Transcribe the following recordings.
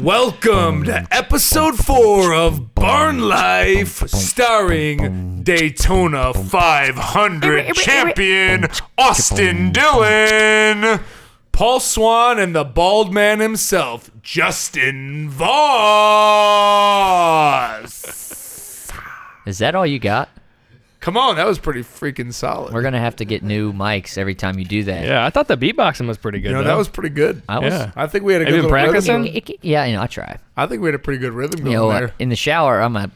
Welcome to episode 4 of Barn Life, starring Daytona 500 champion Austin Dillon, Paul Swan, and the bald man himself, Justin Voss. Is that all you got? Come on, that was pretty freaking solid. We're going to have to get new mics every time you do that. Yeah, I thought the beatboxing was pretty good. That was pretty good. I think we had a good been practicing? rhythm. Yeah, I try. I think we had a pretty good rhythm going there. In the shower, I'm a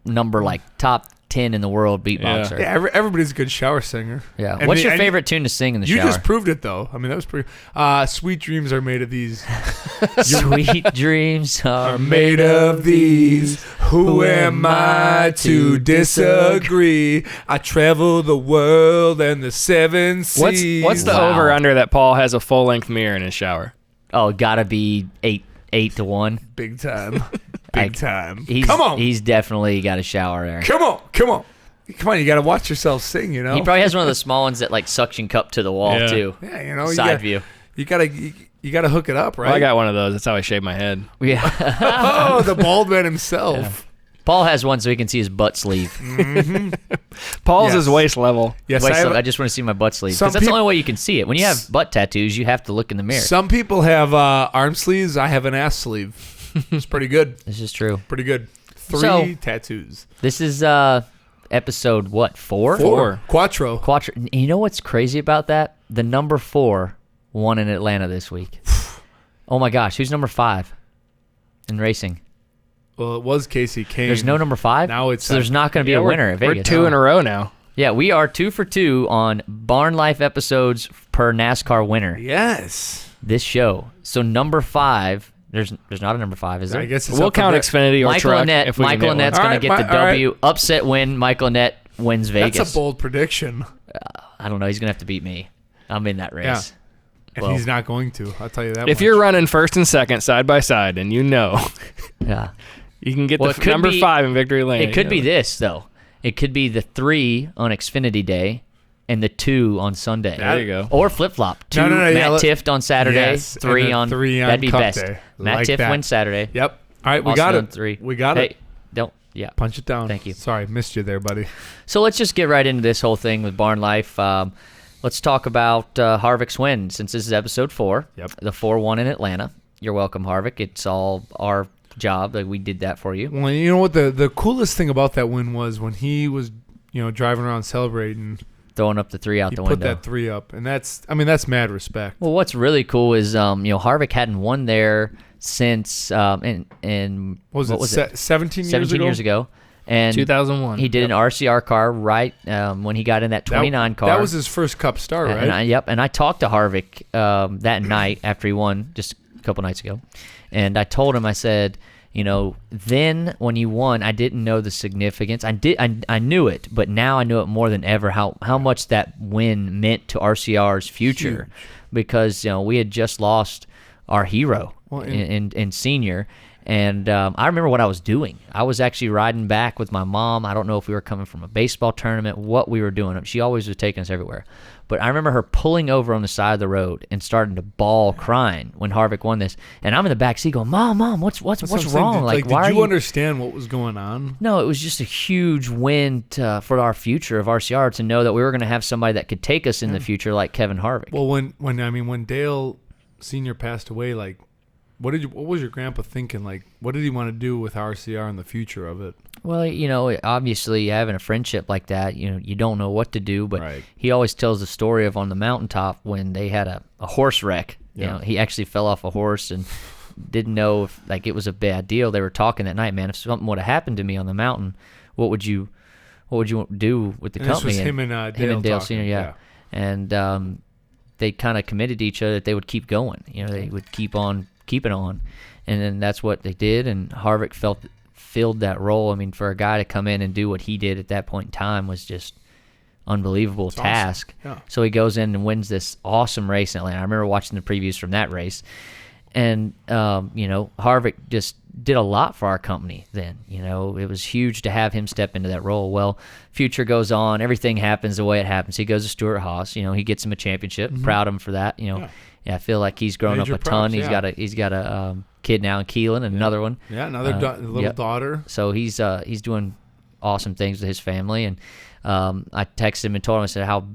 number top 10 in the world beatboxer. Yeah, everybody's a good shower singer. Yeah. What's your favorite tune to sing in the shower? You just proved it, though. I mean, that was pretty... Sweet dreams are made of these. Sweet dreams are made of these. Who am I to disagree? I travel the world and the 7 seas. What's the over-under that Paul has a full-length mirror in his shower? Oh, gotta be 8 to 1. Big time. Big time. Come on. He's definitely got a shower there. Come on. You got to watch yourself sing, He probably has one of the small ones that suction cup to the wall too. Yeah, Side view. You got to hook it up, right? Well, I got one of those. That's how I shave my head. Yeah. Oh, the bald man himself. Yeah. Paul has one so he can see his butt sleeve. Mm-hmm. Paul's is waist level. Yes, I just want to see my butt sleeve because that's the only way you can see it. When you have butt tattoos, you have to look in the mirror. Some people have arm sleeves. I have an ass sleeve. It's pretty good. This is true. Pretty good. 3 tattoos. This is episode what? 4? Quattro. And you know what's crazy about that? The number 4 won in Atlanta this week. Oh my gosh, who's number 5 in racing? Well, it was Casey Kane. There's no number 5? Now it's... So there's not going to be a winner at Vegas. We're 2 in a row now. Yeah, we are 2 for 2 on Barn Life episodes per NASCAR winner. Yes. This show. So number 5... There's not a number 5, is there? I guess we'll count Xfinity or Michael truck. Annett, Michael Annett's going to get the W. Right. Upset win. Michael Annett wins Vegas. That's a bold prediction. I don't know. He's going to have to beat me. I'm in that race. Yeah. And he's not going to. I'll tell you that If you're running first and second side by side and yeah, you can get the number 5 in victory lane. It could be this, though. It could be the 3 on Xfinity Day and the 2 on Sunday. There you go. Or flip-flop. 2 Matt Tifft on Saturday, 3 on that'd be Cup best. Day. Matt Tifft wins Saturday. Yep. All right, we got it. 3. We got it. Yeah. Punch it down. Thank you. Sorry, missed you there, buddy. So let's just get right into this whole thing with Barn Life. Let's talk about Harvick's win, since this is episode 4. Yep. The 4-1 in Atlanta. You're welcome, Harvick. It's all our job. We did that for you. Well, you know what? The coolest thing about that win was when he was, driving around celebrating, throwing up the 3 out the window. He put that 3 up, and that's mad respect. Well, what's really cool is Harvick hadn't won there since in what was it? 17 years ago. And 2001. He did an RCR car right when he got in that 29 car. That was his first Cup start, right? And I talked to Harvick that night after he won just a couple nights ago, and I told him, I said, then when you won, I didn't know the significance. I knew it, but now I know it more than ever how much that win meant to RCR's future. Huge. Because we had just lost our hero in senior. And I remember what I was doing. I was actually riding back with my mom. I don't know if we were coming from a baseball tournament, what we were doing. She always was taking us everywhere. But I remember her pulling over on the side of the road and starting to bawl, crying when Harvick won this. And I'm in the back seat going, Mom, what's wrong? Did you understand what was going on? No, it was just a huge win for our future of RCR to know that we were going to have somebody that could take us in the future like Kevin Harvick. Well, when Dale Sr. passed away, what was your grandpa thinking? What did he want to do with RCR and the future of it? Well, obviously having a friendship like that, you don't know what to do, but right. He always tells the story of on the mountaintop when they had a horse wreck. Yeah. He actually fell off a horse and didn't know if it was a bad deal. They were talking that night, man, if something would have happened to me on the mountain, what would you do with the company? This was him and Dale Sr., yeah. And they kind of committed to each other that they would keep going. They would keep on keeping on, and then that's what they did. And Harvick filled that role. I mean, for a guy to come in and do what he did at that point in time was just unbelievable task. Awesome. Yeah. So he goes in and wins this awesome race in Atlanta. I remember watching the previews from that race, and Harvick just did a lot for our company then. It was huge to have him step into that role. Well, future goes on, everything happens the way it happens. He goes to Stewart-Haas. He gets him a championship. Mm-hmm. Proud of him for that. Yeah, I feel like he's grown up a ton. He's got a kid now in Keelan, and another one. Yeah, another little daughter. So he's doing awesome things with his family, and I texted him and told him, I said how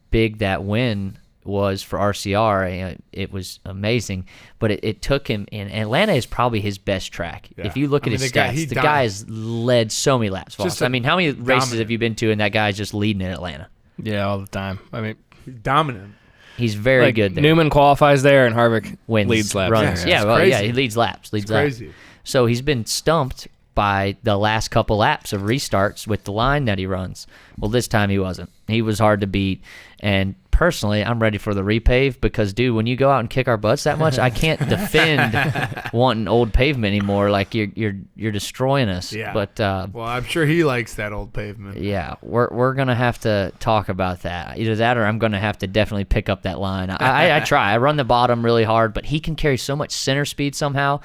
big that win was for RCR. It was amazing, but it took him, and Atlanta is probably his best track. Yeah. If you look at his stats, the guy has led so many laps. I mean, how many races have you been to, and that guy's just leading in Atlanta? Yeah, all the time. I mean, dominant. He's very good there. Newman qualifies there, and Harvick leads laps. Runs. Yeah, he leads laps. Crazy. So he's been stumped by the last couple laps of restarts with the line that he runs. Well, this time he wasn't. He was hard to beat. And personally, I'm ready for the repave because, dude, when you go out and kick our butts that much, I can't defend wanting old pavement anymore. Like you're destroying us. Yeah. But well, I'm sure he likes that old pavement. Yeah, we're gonna have to talk about that. Either that, or I'm gonna have to definitely pick up that line. I try. I run the bottom really hard, but he can carry so much center speed somehow.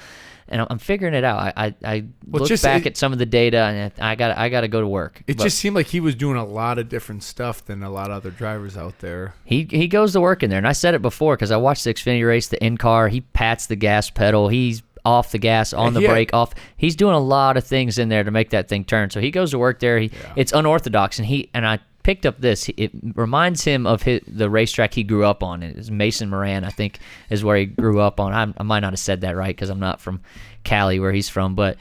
And I'm figuring it out. I look back at some of the data, and I got to go to work. It just seemed like he was doing a lot of different stuff than a lot of other drivers out there. He goes to work in there, and I said it before because I watched the Xfinity race, the in-car. He pats the gas pedal. He's off the gas, on the brake, off. He's doing a lot of things in there to make that thing turn. So he goes to work there. It's unorthodox, and I picked up this. It reminds him of the racetrack he grew up on. It's Mason Moran, I think, is where he grew up on. I might not have said that right because I'm not from Cali where he's from, but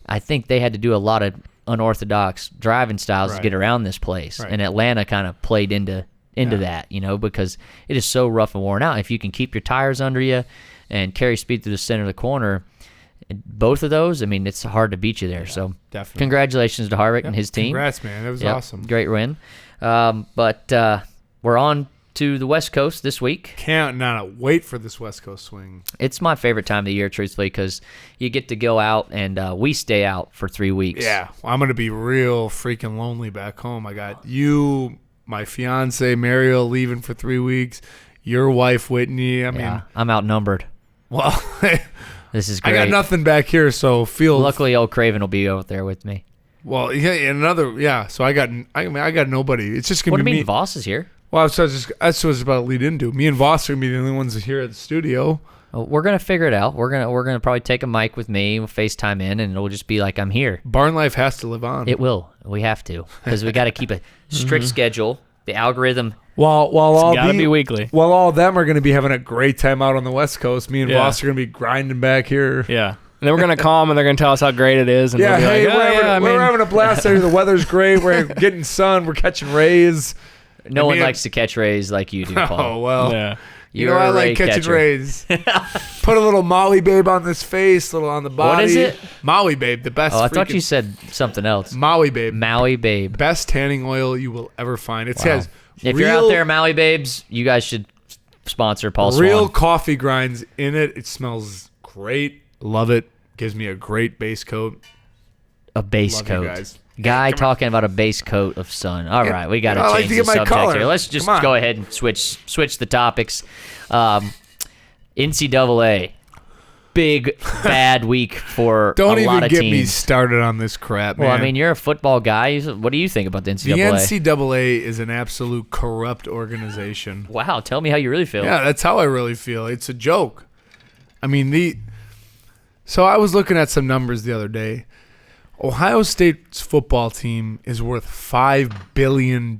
I think they had to do a lot of unorthodox driving styles to get around this place. Right. And Atlanta kind of played into that, because it is so rough and worn out. If you can keep your tires under you and carry speed through the center of the corner, both of those, I mean, it's hard to beat you there. So definitely. Congratulations to Harvick and his team. Congrats, man. That was awesome. Great win. But we're on to the West Coast this week. Can't not wait for this West Coast swing. It's my favorite time of the year, truthfully, because you get to go out, and we stay out for 3 weeks. Yeah, I'm going to be real freaking lonely back home. I got you, my fiance, Mariel, leaving for 3 weeks, your wife, Whitney. I mean, I'm outnumbered. Well, this is great. I got nothing back here, so Luckily, old Craven will be out there with me. Well, so I got nobody. It's just going to be me. What do you mean, Voss is here? Well, that's what I was about to lead into. Me and Voss are going to be the only ones here at the studio. Well, we're going to figure it out. We're gonna probably take a mic with me, we'll FaceTime in, and it'll just be like I'm here. Barn life has to live on. It will. We have to, because we got to keep a strict schedule. The algorithm. While be weekly. While all of them are going to be having a great time out on the West Coast, me and Voss are going to be grinding back here. Yeah. And then we're going to call them, and they're going to tell us how great it is. And we're like, having a blast there. The weather's great. We're getting sun. We're catching rays. No one likes to catch rays like you do, Paul. Oh, well. Yeah. I like catching rays. Put a little Maui Babe on this face, a little on the body. What is it? Maui Babe, the best. Oh, I thought you said something else. Maui Babe. Maui Babe. Best tanning oil you will ever find. It says if you're out there, Maui Babes, you guys should sponsor Paul Swan. Real coffee grinds in it. It smells great. Love it. Gives me a great base coat. A base coat. You guys. Guy talking about a base coat of sun. All right, we got to change the subject here. Let's just go ahead and switch the topics. NCAA, big bad week for a lot of teams. Don't even get me started on this crap, man. Well, I mean, you're a football guy. What do you think about the NCAA? The NCAA is an absolute corrupt organization. Wow, tell me how you really feel. Yeah, that's how I really feel. It's a joke. I mean, so I was looking at some numbers the other day. Ohio State's football team is worth $5 billion.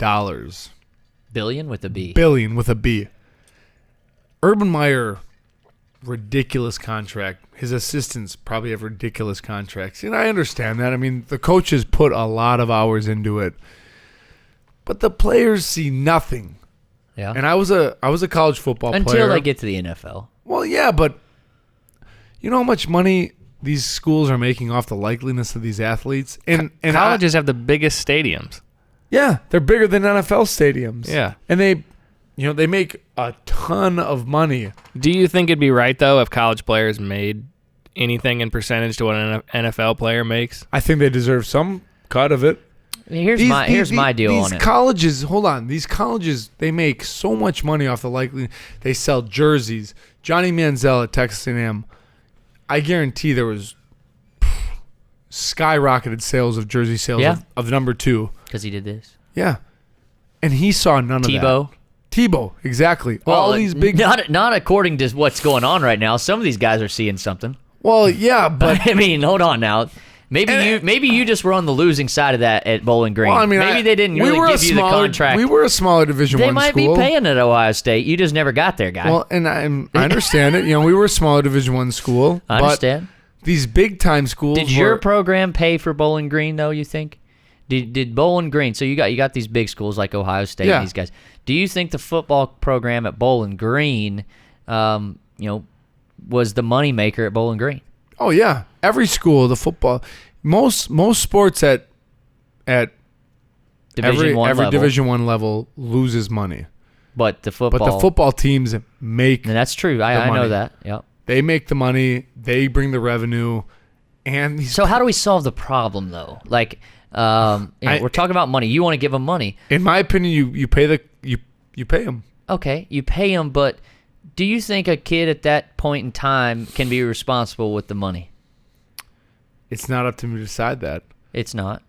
Billion with a B. Billion with a B. Urban Meyer, ridiculous contract. His assistants probably have ridiculous contracts. And I understand that. I mean, the coaches put a lot of hours into it. But the players see nothing. Yeah. And I was a college football player. Until they get to the NFL. Well, yeah, but you know how much money these schools are making off the likeliness of these athletes? And colleges have the biggest stadiums. Yeah, they're bigger than NFL stadiums. Yeah. And they make a ton of money. Do you think it'd be right, though, if college players made anything in percentage to what an NFL player makes? I think they deserve some cut of it. Here's my deal on it. These colleges, they make so much money off the likelihood. They sell jerseys. Johnny Manziel at Texas A&M, I guarantee there was skyrocketed sales of jersey sales of number 2. Because he did this. Yeah. And he saw none of that. Tebow, exactly. Well, all these big... Not according to what's going on right now. Some of these guys are seeing something. Well, yeah, but I mean, hold on now. Maybe you just were on the losing side of that at Bowling Green. well, I mean, maybe they didn't really give you the contract. We were a smaller Division They I might school. be paying at Ohio State. You just never got there, guy. Well, and I understand it. We were a smaller Division I school. I understand. But these big time schools. Did your program pay for Bowling Green though? You think? Did Bowling Green? So you got these big schools like Ohio State and these guys. Do you think the football program at Bowling Green, was the moneymaker at Bowling Green? Oh yeah, every school, the football, most sports at Division I every level. Division I level loses money. But the football teams make. And that's true. I know that. Yep. They make the money. They bring the revenue, and so how do we solve the problem though? Like, we're talking about money. You want to give them money. In my opinion, you pay you pay them. Okay, you pay them, but do you think a kid at that point in time can be responsible with the money? It's not up to me to decide that. It's not.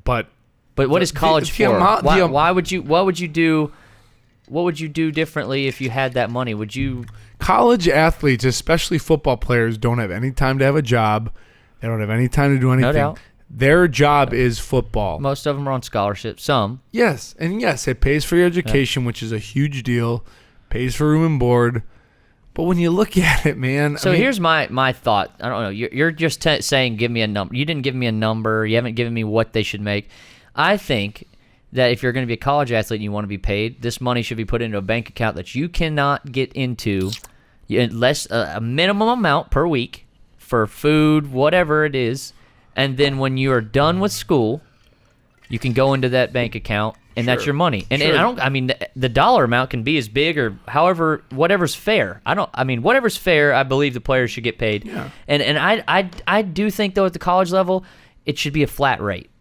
But what is college for? Why would you? What would you do? What would you do differently if you had that money? Would you? College athletes, especially football players, don't have any time to have a job. They don't have any time to do anything. No doubt. Their job is football. Most of them are on scholarship. Some. Yes, and yes, it pays for your education, which is a huge deal. Pays for room and board. But when you look at it, man. So here's my thought. I don't know. You're just saying give me a number. You didn't give me a number. You haven't given me what they should make. I think that if you're going to be a college athlete and you want to be paid, this money should be put into a bank account that you cannot get into unless a minimum amount per week for food, whatever it is. And then when you are done with school, you can go into that bank account, and that's your money. And the dollar amount can be as big or however, whatever's fair. Whatever's fair, I believe the players should get paid. Yeah. And I do think though at the college level, it should be a flat rate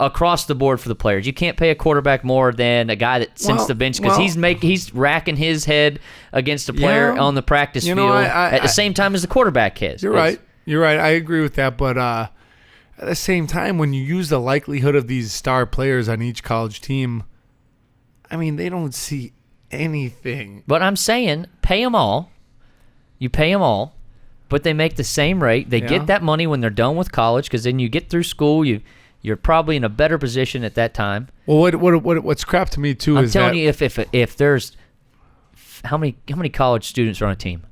across the board for the players. You can't pay a quarterback more than a guy that sits the bench because he's racking his head against a player on the practice field at the same time as the quarterback is. You're right. I agree with that, but at the same time, when you use the likelihood of these star players on each college team, they don't see anything. But I'm saying pay them all. You pay them all, but they make the same rate. They get that money when they're done with college because then you get through school. You're probably in a better position at that time. Well, what's crap to me too I'm is telling you, if there's how many college students are on a team?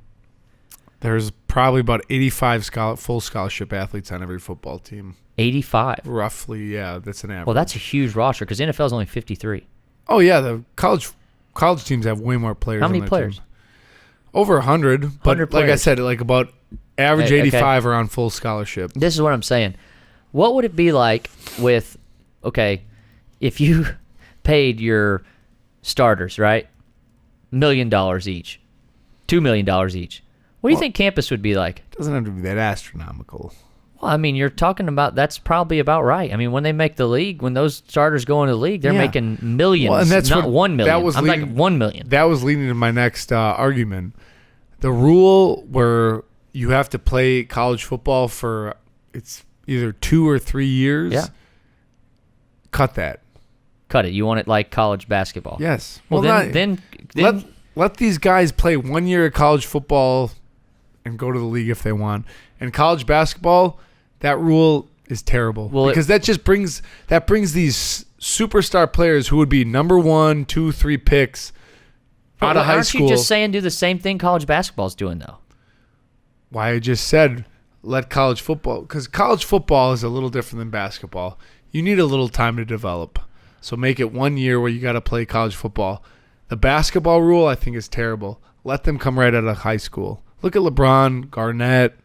There's probably about 85 full scholarship athletes on every football team. 85. Roughly, yeah, that's an average. Well, that's a huge roster because NFL is only 53. Oh yeah, the college teams have way more players. How many on their players? Team. Over 100. But 100 like players. I said, like about average 85 are on full scholarship. This is what I'm saying. What would it be like with, if you paid your starters, right, $1 million each, $2 million each? What do you think campus would be like? It doesn't have to be that astronomical. Well, you're talking about that's probably about right. When they make the league, when those starters go into the league, they're making millions, well, and that's not 1 million. That was I'm like 1 million. That was leading to my next argument. The rule where you have to play college football for it's either 2 or 3 years. Yeah. Cut that. Cut it. You want it like college basketball? Yes. Well, then let these guys play 1 year of college football and go to the league if they want. And college basketball, that rule is terrible because that brings these superstar players who would be number 1, 2, 3 picks out of high school. Aren't you just saying do the same thing college basketball is doing though? Why I just said let college football, because college football is a little different than basketball. You need a little time to develop. So make it 1 year where you got to play college football. The basketball rule I think is terrible. Let them come right out of high school. Look at LeBron, Garnett,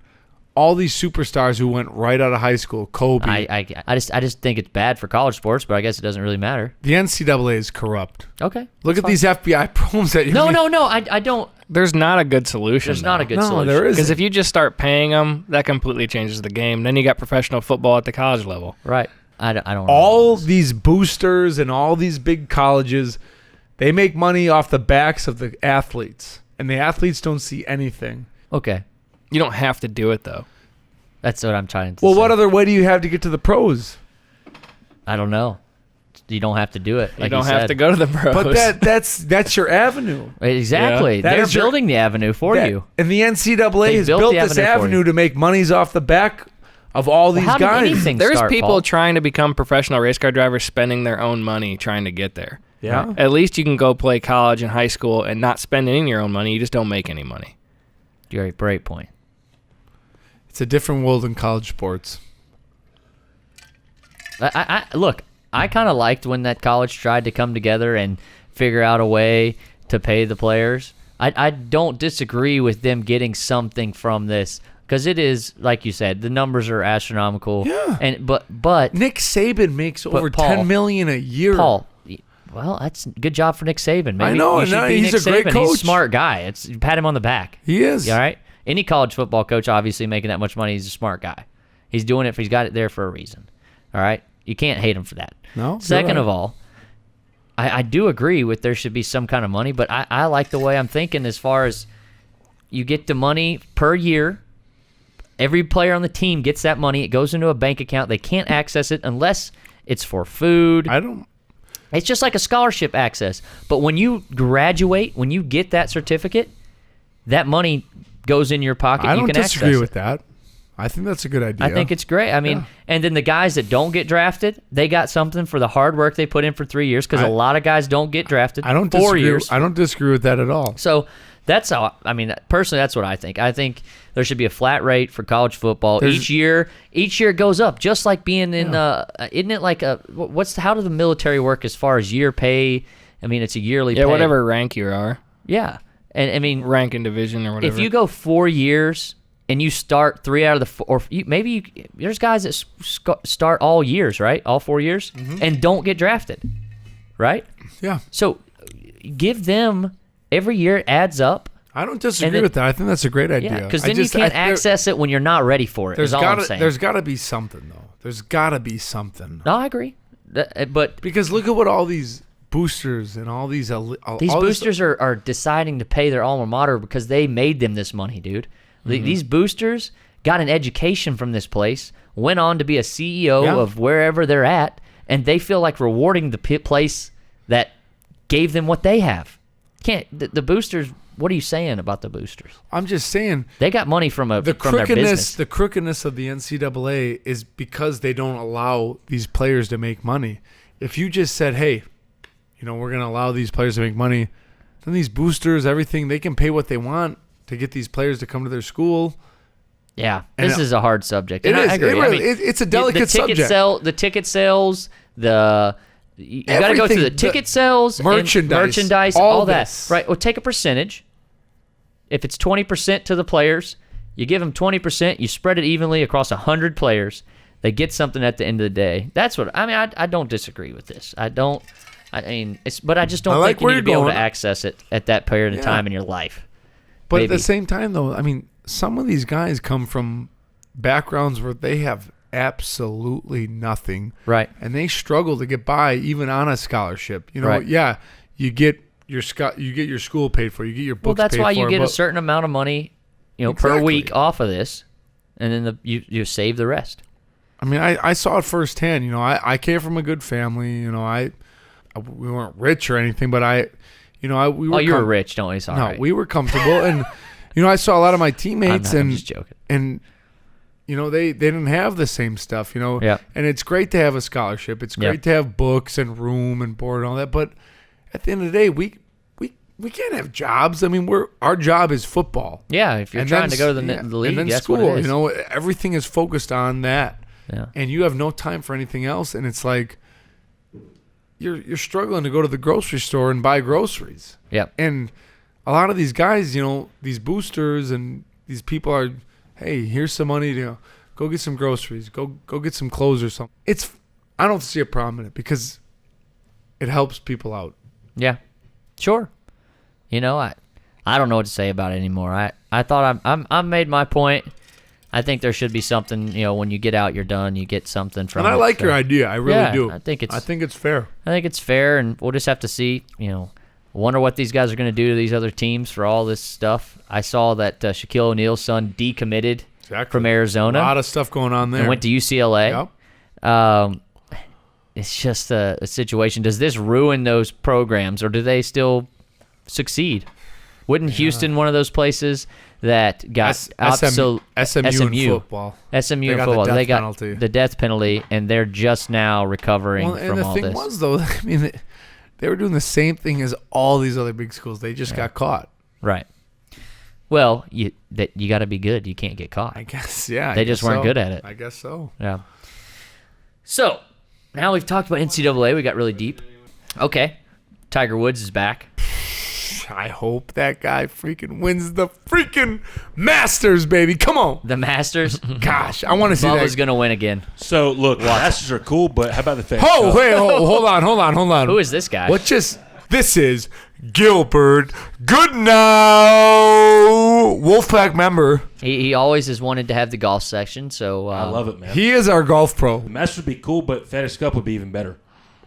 all these superstars who went right out of high school. Kobe. I just think it's bad for college sports, but I guess it doesn't really matter. The NCAA is corrupt. Okay. Look at these FBI programs that you No, I don't. There's not a good solution. There's not a good No, solution. there isn't. Because if you just start paying them, that completely changes the game. Then you got professional football at the college level. Right. I don't know. All these boosters and all these big colleges, they make money off the backs of the athletes. And the athletes don't see anything. Okay. You don't have to do it, though. That's what I'm trying to say. Well, what other way do you have to get to the pros? I don't know. You don't have to do it. Like you don't have to go to the pros. But that's your avenue. Exactly. Yeah. They're building the avenue for you. And the NCAA has built this avenue to make monies off the back of all these guys. There's people trying to become professional race car drivers spending their own money trying to get there. Yeah. At least you can go play college and high school and not spend any of your own money. You just don't make any money. Great point. It's a different world in college sports. Look, I kind of liked when that college tried to come together and figure out a way to pay the players. I don't disagree with them getting something from this because it is, like you said, the numbers are astronomical. Yeah. But Nick Saban makes over $10 million a year. Paul, well, that's good job for Nick Saban. Maybe I know, you should be he's Nick a great Saban. coach. He's a smart guy. Pat him on the back. He is. All right. Any college football coach, obviously making that much money, he's a smart guy. He's doing it. He's got it there for a reason. All right. You can't hate him for that. No. Second of all, I do agree with there should be some kind of money, but I like the way I'm thinking as far as you get the money per year. Every player on the team gets that money. It goes into a bank account. They can't access it unless it's for food. It's just like a scholarship access. But when you graduate, when you get that certificate, that money goes in your pocket. I you don't can disagree access with it. that. I think that's a good idea. I think it's great. I mean, and then the guys that don't get drafted, they got something for the hard work they put in for 3 years because a lot of guys don't get drafted. I don't 4 disagree. years. I don't disagree with that at all. So that's how. I mean, personally, that's what I think. I think there should be a flat rate for college football each year. Each year it goes up, just like being in. Isn't it like a how does the military work as far as year pay? I mean, it's a yearly. Yeah, pay. whatever rank you are. Yeah, and I mean, rank in division or whatever. If you go 4 years and you start 3 out of the 4, or there's guys that start all years, right? All 4 years, and don't get drafted, right? Yeah. So give them every year. It adds up. I don't disagree with that. I think that's a great idea. Yeah, because then you can't access it when you're not ready for it. There's got to be something though. There's got to be something. No, I agree, but because look at what all these boosters and all these boosters are deciding to pay their alma mater because they made them this money, dude. These boosters got an education from this place, went on to be a CEO of wherever they're at, and they feel like rewarding the place that gave them what they have. The boosters, what are you saying about the boosters? I'm just saying. They got money from their business. The crookedness of the NCAA is because they don't allow these players to make money. If you just said, hey, we're going to allow these players to make money, then these boosters, everything, they can pay what they want to get these players to come to their school. Yeah, this is a hard subject. It is. I agree. It's a delicate subject. The ticket sales, you got to go through the ticket sales, merchandise, all that. Right. Well, take a percentage. If it's 20% to the players, you give them 20%. You spread it evenly across 100 players. They get something at the end of the day. That's what I mean. I don't disagree with this. I don't. But I just don't think you need to be able to access it at that period of time in your life. But at the same time, though, I mean, some of these guys come from backgrounds where they have absolutely nothing, right? And they struggle to get by even on a scholarship. Right. Yeah, you get your school paid for, you get your books. Well, that's paid why for, you get a certain amount of money, per week off of this, and then you save the rest. I mean, I saw it firsthand. I came from a good family. We weren't rich or anything, but we were. Oh, you were rich, don't we? Sorry. No, we were comfortable, and I saw a lot of my teammates, I'm just joking. And they didn't have the same stuff, Yeah. And it's great to have a scholarship. It's great to have books and room and board and all that, but at the end of the day, we can't have jobs. I mean, our job is football. Yeah, if you're trying to go to the league, and then that's school. What it is. Everything is focused on that. Yeah. And you have no time for anything else, and it's like you're struggling to go to the grocery store and buy groceries. Yeah. And a lot of these guys, these boosters and these people are, hey, here's some money to go get some groceries, go get some clothes or something. I don't see a problem in it because it helps people out. Yeah. Sure. I don't know what to say about it anymore. I thought I made my point. I think there should be something, when you get out, you're done. You get something from it. And I like your idea. I really do. I think it's fair. I think it's fair, and we'll just have to see, wonder what these guys are going to do to these other teams for all this stuff. I saw that Shaquille O'Neal's son decommitted from Arizona. A lot of stuff going on there. And went to UCLA. Yep. it's just a situation. Does this ruin those programs, or do they still succeed? Wouldn't Houston one of those places that got SMU in football? SMU in football. They got the death penalty, and they're just now recovering from all this. And the thing was, though, I mean, they were doing the same thing as all these other big schools. They just got caught. Right. Well, you got to be good. You can't get caught. I guess, yeah. They just weren't good at it. I guess so. Yeah. So, now we've talked about NCAA. We got really deep. Okay. Tiger Woods is back. I hope that guy freaking wins the freaking Masters, baby. Come on. The Masters? Gosh, I want to see that. Bubba's going to win again. So, look, Masters are cool, but how about the FedEx Cup? Hold on. Who is this guy? This is Gilbert Goodnow, Wolfpack member. He always has wanted to have the golf section, so... I love it, man. He is our golf pro. The Masters would be cool, but FedEx Cup would be even better.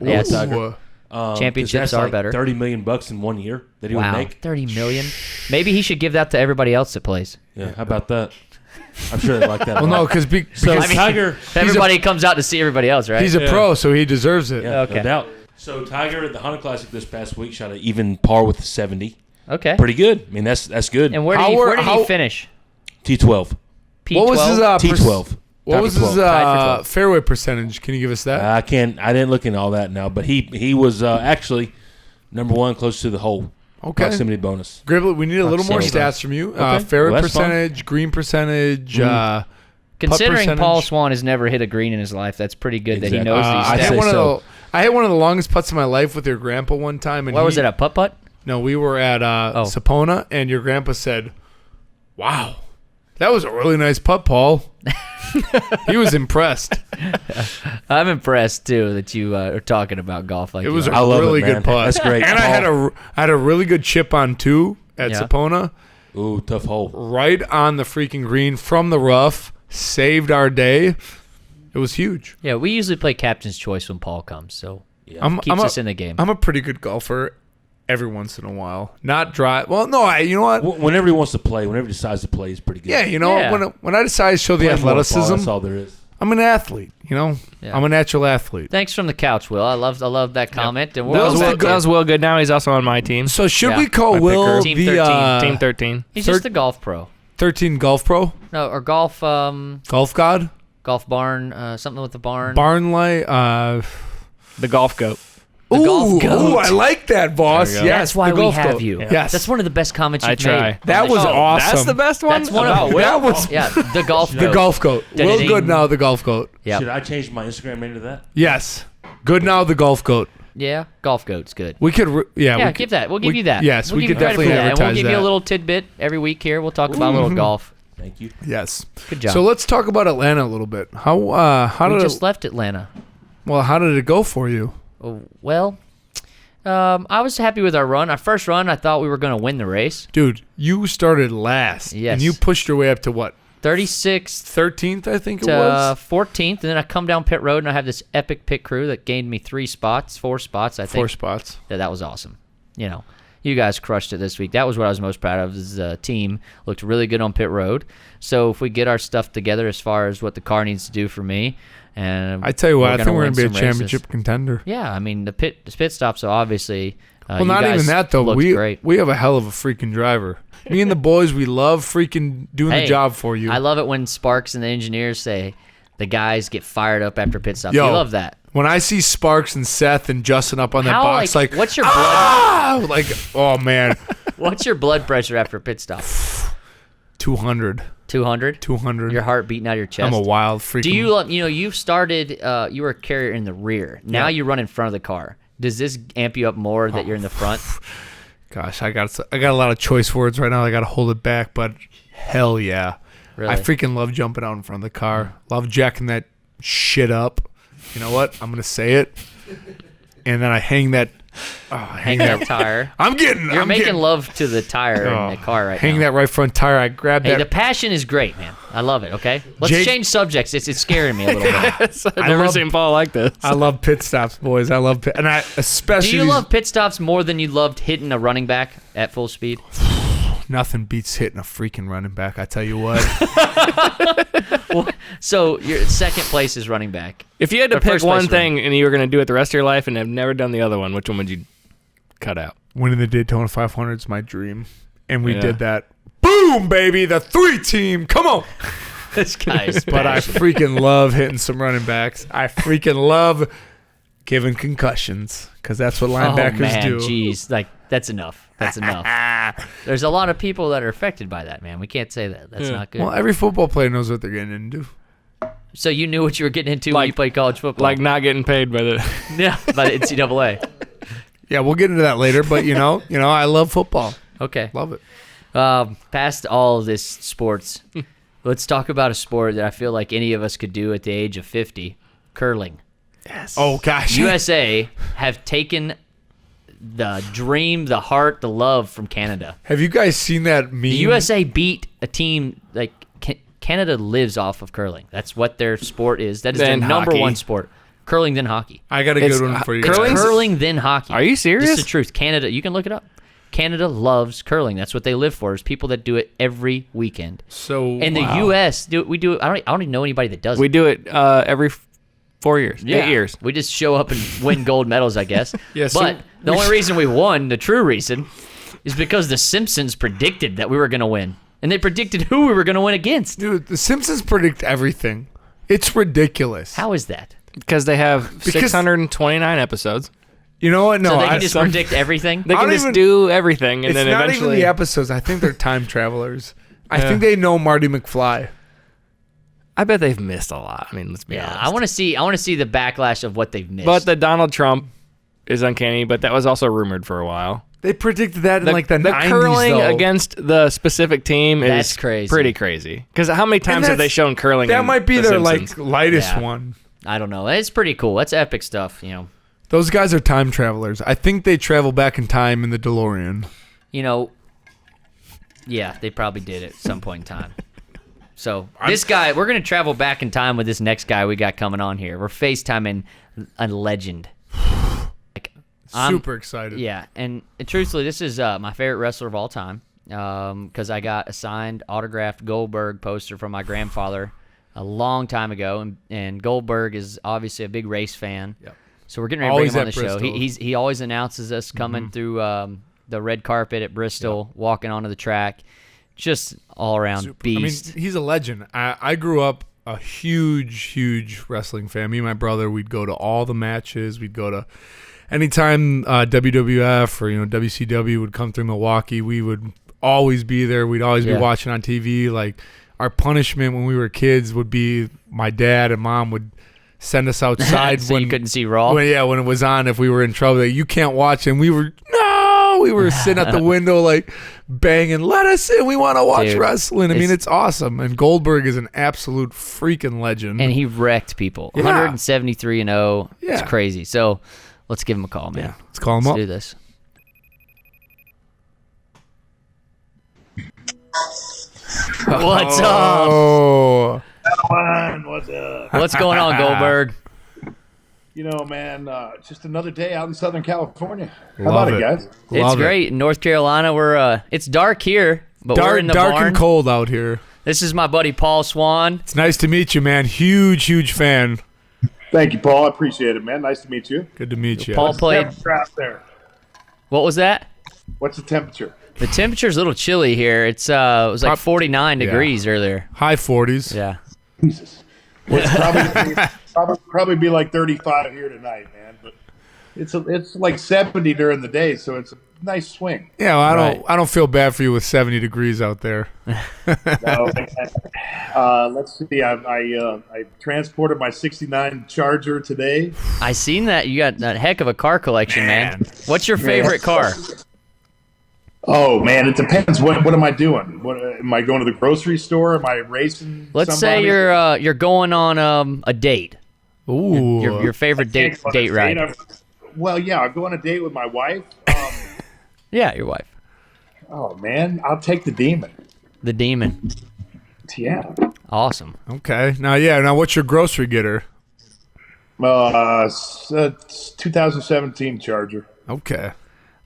Yeah, Ooh. Championships are better. $30 million in 1 year that he would make. $30 million. Maybe he should give that to everybody else that plays. Yeah, how about that? I'm sure they like that. Well, no, because Tiger, everybody comes out to see everybody else, right? He's a pro, so he deserves it. Yeah, okay. No doubt. So Tiger at the Honda Classic this past week shot an even par with the 70. Okay. Pretty good. I mean, that's good. And where did he finish? T12. P12? What was his T12. What was his 12. fairway percentage? Can you give us that? I didn't look into all that now, but he was actually number one close to the hole. Okay. Proximity bonus. Griblet, we need a little more stats from you. Fairway percentage, green percentage, considering Paul Swan has never hit a green in his life, that's pretty good that he knows these stats. I hit one of the longest putts of my life with your grandpa one time. And Where was it, a putt-putt? No, we were at Sapona, and your grandpa said, "Wow, that was a really nice putt, Paul." He was impressed. I'm impressed too that you are talking about golf like it was you a really good putt. That's great. And I had a really good chip on two at Sapona. Ooh, tough hole. Right on the freaking green from the rough. Saved our day. It was huge. Yeah, we usually play captain's choice when Paul comes, so keeps us in the game. I'm a pretty good golfer every once in a while. Not dry. Well, no, you know what? Whenever he wants to play, whenever he decides to play, he's pretty good. Yeah, you know, when I decide to show the athleticism, that's all there is. I'm an athlete, you know? Yeah. I'm a natural athlete. Thanks from the couch, Will. I love that comment. And that was Will good. Now he's also on my team. So should we call Will Team 13. Team 13. He's just the golf pro. 13 golf pro? No, or golf... golf god? Golf barn, something with the barn. Barn light, the golf goat. The golf goat. Ooh, I like that, boss. Yes, that's why we have you. Yeah. Yes. That's one of the best comments you've made. That was awesome. That's the best one? That's one of them. That was the golf goat. The golf goat. Will Goodnow, the golf goat. Yep. Should I change my Instagram name to that? Yes. Goodnow, the golf goat. Yeah, golf goat's good. We could, give that. We'll give you that. Yes, we could definitely advertise that. And we'll give you a little tidbit every week here. We'll talk about a little golf. Thank you. Yes. Good job. So let's talk about Atlanta a little bit. How we did just left Atlanta. Well, how did it go for you? Well, I was happy with our run. Our first run, I thought we were going to win the race. Dude, you started last. Yes. And you pushed your way up to what? 36th. 13th, I think it was. 14th. And then I come down pit road, and I have this epic pit crew that gained me 4 spots, I think. 4 spots. Yeah, that was awesome. You know, you guys crushed it this week. That was what I was most proud of. Is the team looked really good on pit road. So if we get our stuff together as far as what the car needs to do for me, and I tell you what, I think we're going to be a championship contender. Yeah, I mean the pit stops. So obviously, well, not even that though. Great. We have a hell of a freaking driver. Me and the boys, we love freaking doing the job for you. I love it when Sparks and the engineers say the guys get fired up after pit stops. Yo, you love that. When I see Sparks and Seth and Justin up on that box, like what's your blood? Like, oh man, what's your blood pressure after a pit stop? 200. 200? 200. Your heart beating out of your chest. I'm a wild freaking. Do you love? You started. You were a carrier in the rear. Now you run in front of the car. Does this amp you up more that you're in the front? Gosh, I got a lot of choice words right now. I got to hold it back, but hell yeah, really? I freaking love jumping out in front of the car. Love jacking that shit up. You know what? I'm gonna say it, and then I hang that tire. You're making love to the tire in the car right now. Hang that right front tire. I grab that. Hey, the passion is great, man. I love it. Okay, let's change subjects. It's scaring me a little bit. Yes, I've never seen Paul like this. I love pit stops, boys. I love pit, and I especially. Do you love pit stops more than you loved hitting a running back at full speed? nothing beats hitting a freaking running back. I tell you what. So your second place is running back. If you had to Or pick first one place thing and you were going to do it the rest of your life and have never done the other one, which one would you cut out? Winning the Daytona 500 is my dream, and we Yeah. did that. Boom, baby, the 3-team. Come on. This guy is But I freaking love hitting some running backs. I freaking love giving concussions because that's what linebackers oh, man, do. Jeez, like that's enough. That's enough. There's a lot of people that are affected by that, man. We can't say that. That's not good. Well, every football player knows what they're getting into. So you knew what you were getting into when you played college football, Like not getting paid by the. yeah, by the NCAA. Yeah, we'll get into that later, but you know, I love football. Okay. Love it. Past all of this sports, let's talk about a sport that I feel like any of us could do at the age of 50, curling. Yes. Oh gosh. USA have taken the dream, the heart, the love from Canada. Have you guys seen that meme? The USA beat a team like Canada lives off of curling. That's what their sport is. That is Then their number hockey. one sport. Curling, then hockey. I got a It's- good one for you. curling? guys. Curling, then hockey. Are you serious? This is the truth. Canada, you can look it up. Canada loves curling. That's what they live for. Is people that do it every weekend. So And the U.S. we do it. I don't even know anybody that does it. We do it every 4 years, 8 years. We just show up and win gold medals, I guess. Yeah, so but the only reason we won, the true reason, is because the Simpsons predicted that we were going to win. And they predicted who we were going to win against. Dude, the Simpsons predict everything. It's ridiculous. How is that? Because they have 629 episodes. You know what? No, So they can just predict everything? They I can don't just even- do everything, and it's then not eventually. even the episodes. I think they're time travelers. I think they know Marty McFly. I bet they've missed a lot. I mean, let's be Yeah, honest. I want to see the backlash of what they've missed. But the Donald Trump is uncanny, but that was also rumored for a while. They predicted that in like the 90s, curling though. against the specific team That's is crazy. pretty crazy. Because how many times have they that's- shown curling? That in might be The their Simpsons? like lightest Yeah. one. I don't know. It's pretty cool. That's epic stuff, you know. Those guys are time travelers. I think they travel back in time in the DeLorean. You know, yeah, they probably did it at some point in time. So this guy, we're going to travel back in time with this next guy we got coming on here. We're FaceTiming a legend. Like, Super excited. Yeah, and truthfully, this is my favorite wrestler of all time because I got a signed, autographed Goldberg poster from my grandfather a long time ago, and Goldberg is obviously a big race fan. Yep. So we're getting ready to Always bring him on at the show. Bristol. He always announces us coming through the red carpet at Bristol, walking onto the track. Just all around beast. I mean, he's a legend. I grew up a huge wrestling fan. Me and my brother, we'd go to all the matches. We'd go to anytime WWF or WCW would come through Milwaukee. We would always be there. We'd always be watching on TV. Like our punishment when we were kids would be my dad and mom would send us outside so when you couldn't see Raw. when it was on. If we were in trouble, like, you can't watch. And we were sitting at the window like banging, let us in, we want to watch Dude, wrestling. I mean, it's awesome. And Goldberg is an absolute freaking legend. And he wrecked people. Yeah. 173-0. It's Yeah. crazy. So let's give him a call, man. Yeah, let's call him Let's up. do this. What's up? Oh, What's up? What's going on, Goldberg? You know, man, just another day out in Southern California. How Love about it, it. guys? It's love it. great. In North Carolina, we're it's dark here, but we're in the dark barn. and cold out here. This is my buddy Paul Swan. It's nice to meet you, man. Huge fan. Thank you, Paul. I appreciate it, man. Nice to meet you. Good to meet you. Paul played. Temperature out there. What was that? What's the temperature? The temperature's a little chilly here. It's it was like 49 degrees earlier. High 40s. Yeah. Jesus. Well, it's probably be like 35 here tonight, man. But it's like 70 during the day, so it's a nice swing. Yeah, well, Right. I don't feel bad for you with 70 degrees out there. No, let's see. I transported my '69 Charger today. I seen that you got that heck of a car collection, man. What's your favorite car? Oh man, it depends. What am I doing? What am I going to the grocery store? Am I racing? Let's say somebody? you're going on a date. Ooh. Your favorite date Can't go on a ride. Well, yeah, I'll go on a date with my wife. Yeah, your wife. Oh man, I'll take the Demon. The Demon. Yeah. Awesome. Okay. Now what's your grocery getter? It's 2017 Charger. Okay.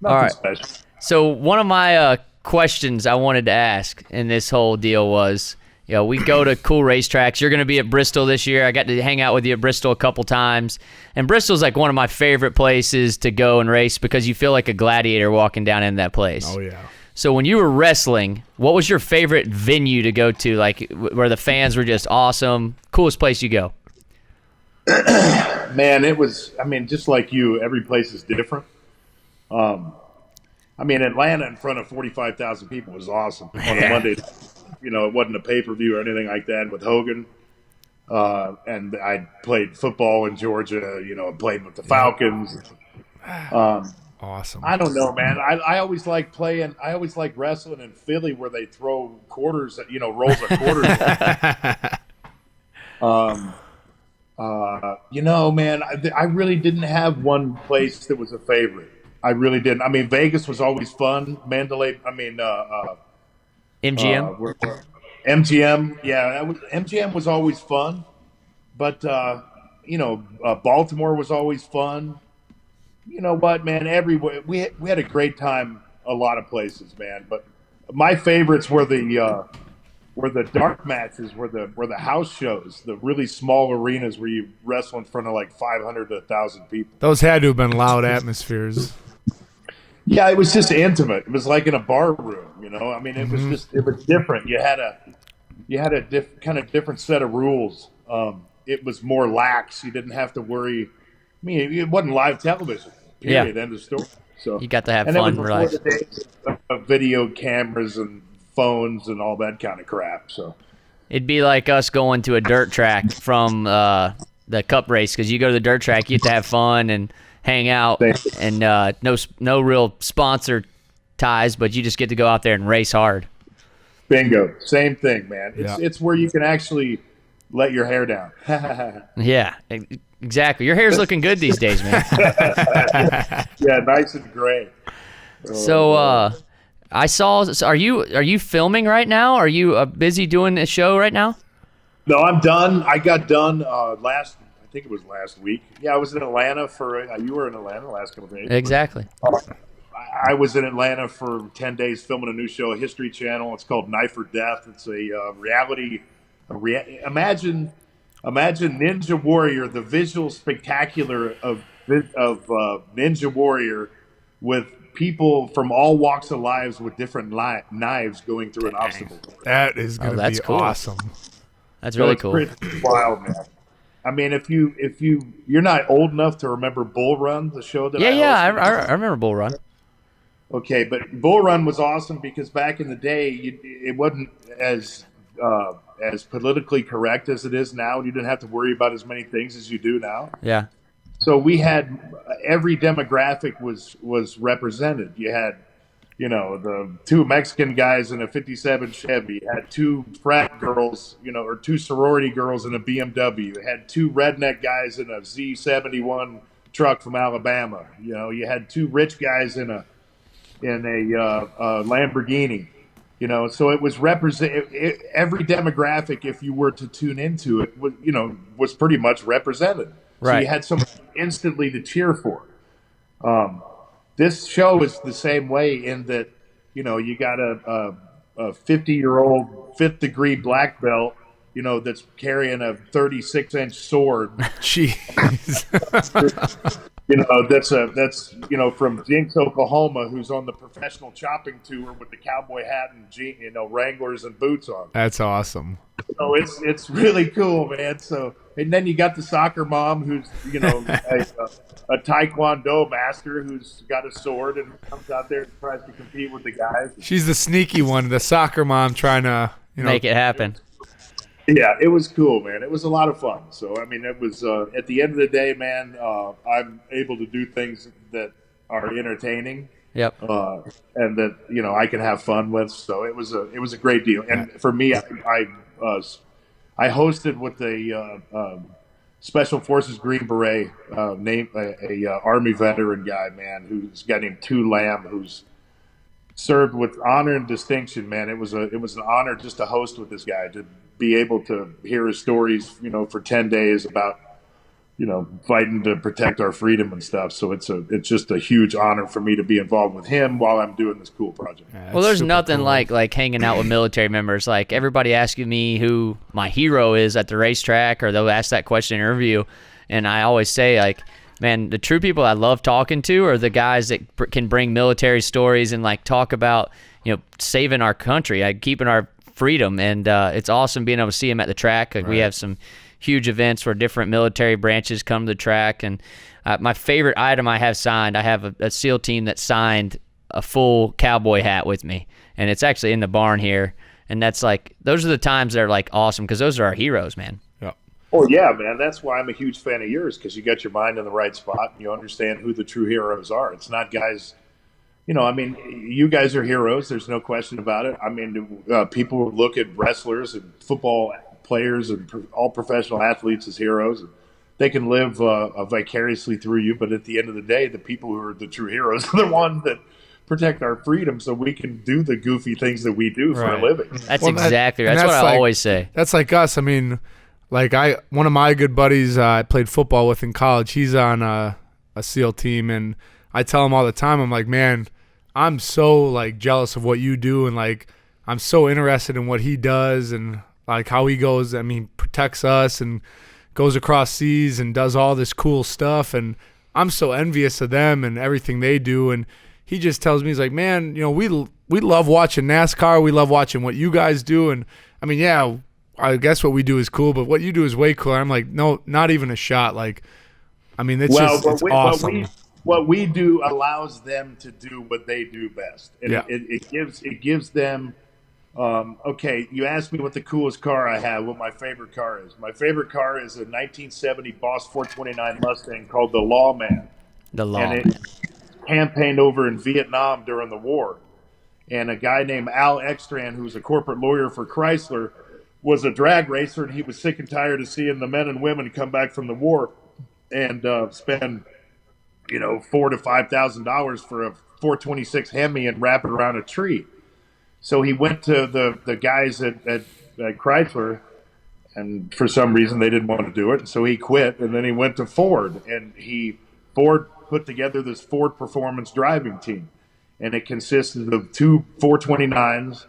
Nothing All right. special. So one of my questions I wanted to ask in this whole deal was, we go to cool racetracks. You're going to be at Bristol this year. I got to hang out with you at Bristol a couple times. And Bristol's like one of my favorite places to go and race because you feel like a gladiator walking down in that place. Oh, yeah. So when you were wrestling, what was your favorite venue to go to, like where the fans were just awesome, coolest place you go? Man, it was, just like you, every place is different. Atlanta in front of 45,000 people was awesome on a Monday. It wasn't a pay-per-view or anything like that with Hogan. And I played football in Georgia, played with the Falcons. Awesome. I don't know, man. I always like wrestling in Philly where they throw quarters, rolls of quarters. Man, I really didn't have one place that was a favorite. I really didn't. Vegas was always fun. Mandalay, MGM? MGM, yeah. MGM was always fun. But, Baltimore was always fun. You know what, man? Everywhere we had a great time. A lot of places, man. But my favorites were the dark matches, were the house shows, the really small arenas where you wrestle in front of like 500 to 1,000 people. Those had to have been loud atmospheres. Yeah, it was just intimate. It was like in a bar room, It was it was different. You had a kind of different set of rules. It was more lax. You didn't have to worry. It wasn't live television. Period. Yeah. End of story. So You got to have and fun, it was relax. before the days of video cameras and phones and all that kind of crap. So It'd be like us going to a dirt track from the cup race, because you go to the dirt track, you get to have fun and hang out, and no real sponsor ties, but you just get to go out there and race hard. bingo, same thing, man. Yeah. It's where you can actually let your hair down. Yeah, exactly. Your hair's looking good these days, man. Yeah, nice and gray. So I saw. So are you filming right now? Are you busy doing a show right now? No, I'm done. I got done I think it was last week. Yeah, I was in Atlanta for. You were in Atlanta the last couple of days. Exactly. I was in Atlanta for 10 days filming a new show, a History Channel. It's called Knife or Death. It's a reality. Imagine Ninja Warrior, the visual spectacular of Ninja Warrior, with people from all walks of lives with different knives going through an obstacle course. That is going to that's be cool. awesome. That's So really it's cool. pretty wild, man. I mean, if you're not old enough to remember Bull Run, the show that Yeah, I hosted. I remember Bull Run. Okay, but Bull Run was awesome because back in the day, it wasn't as politically correct as it is now. You didn't have to worry about as many things as you do now. Yeah. So we had every demographic was represented. You had, the two Mexican guys in a '57 Chevy. You had two frat girls, or two sorority girls in a BMW. You had two redneck guys in a Z71 truck from Alabama. You had two rich guys in a Lamborghini. So it was every demographic, if you were to tune into it, was pretty much represented. So Right. you had someone instantly to cheer for. This show is the same way in that, you got a 50-year-old fifth-degree black belt, that's carrying a 36-inch sword. Jeez. That's from Jinx, Oklahoma, who's on the professional chopping tour with the cowboy hat and Wranglers and boots on. That's awesome. So it's really cool, man. So, and then you got the soccer mom who's a taekwondo master who's got a sword and comes out there and tries to compete with the guys. She's the sneaky one, the soccer mom trying to Make it happen. Yeah, it was cool, man. It was a lot of fun. So, it was at the end of the day, man. I'm able to do things that are entertaining. Yep. And that I can have fun with. So it was a great deal. And for me, I hosted with the Special Forces Green Beret, named a Army veteran guy, man, who's a guy named Tu Lam, who's served with honor and distinction, man. It was an honor just to host with this guy, to be able to hear his stories, for 10 days about fighting to protect our freedom and stuff. So it's just a huge honor for me to be involved with him while I'm doing this cool project. Yeah, Well, that's there's super nothing cool. like hanging out with military members. Like everybody asking me who my hero is at the racetrack, or they'll ask that question in an interview, and I always say like, man, the true people I love talking to are the guys that can bring military stories and like talk about saving our country, like keeping our freedom, and it's awesome being able to see them at the track. Like we have some huge events where different military branches come to the track, and my favorite item I have signed, I have a SEAL team that signed a full cowboy hat with me, and it's actually in the barn here, and that's like, those are the times that are like awesome, because those are our heroes, man. Yeah. Oh yeah, man. That's why I'm a huge fan of yours, because you got your mind in the right spot and you understand who the true heroes are. It's not guys, you guys are heroes. There's no question about it. I mean, people look at wrestlers and football players and all professional athletes as heroes. And they can live vicariously through you, but at the end of the day, the people who are the true heroes are the ones that protect our freedom, so we can do the goofy things that we do for a living. That's Well, exactly right. and That's what that's I always say. That's like us. I mean, like one of my good buddies I played football with in college, he's on a SEAL team, and I tell him all the time, I'm like, man, I'm so like jealous of what you do, and like I'm so interested in what he does, and like how he goes, protects us and goes across seas and does all this cool stuff, and I'm so envious of them and everything they do. And he just tells me, he's like, man, we love watching NASCAR, we love watching what you guys do, and I mean, yeah, I guess what we do is cool, but what you do is way cooler. I'm like, no, not even a shot. Like, I mean, it's awesome. What we do allows them to do what they do best. And Yeah. it gives them, okay, you asked me what the coolest car I have, what my favorite car is. My favorite car is a 1970 Boss 429 Mustang called the Lawman. The law. And it campaigned over in Vietnam during the war. And a guy named Al Ekstrand, who's a corporate lawyer for Chrysler, was a drag racer, and he was sick and tired of seeing the men and women come back from the war and spend, $4,000 to $5,000 for a 426 Hemi and wrap it around a tree. So he went to the guys at Chrysler, and for some reason they didn't want to do it, so he quit. And then he went to Ford, and Ford put together this Ford Performance driving team, and it consisted of two 429s.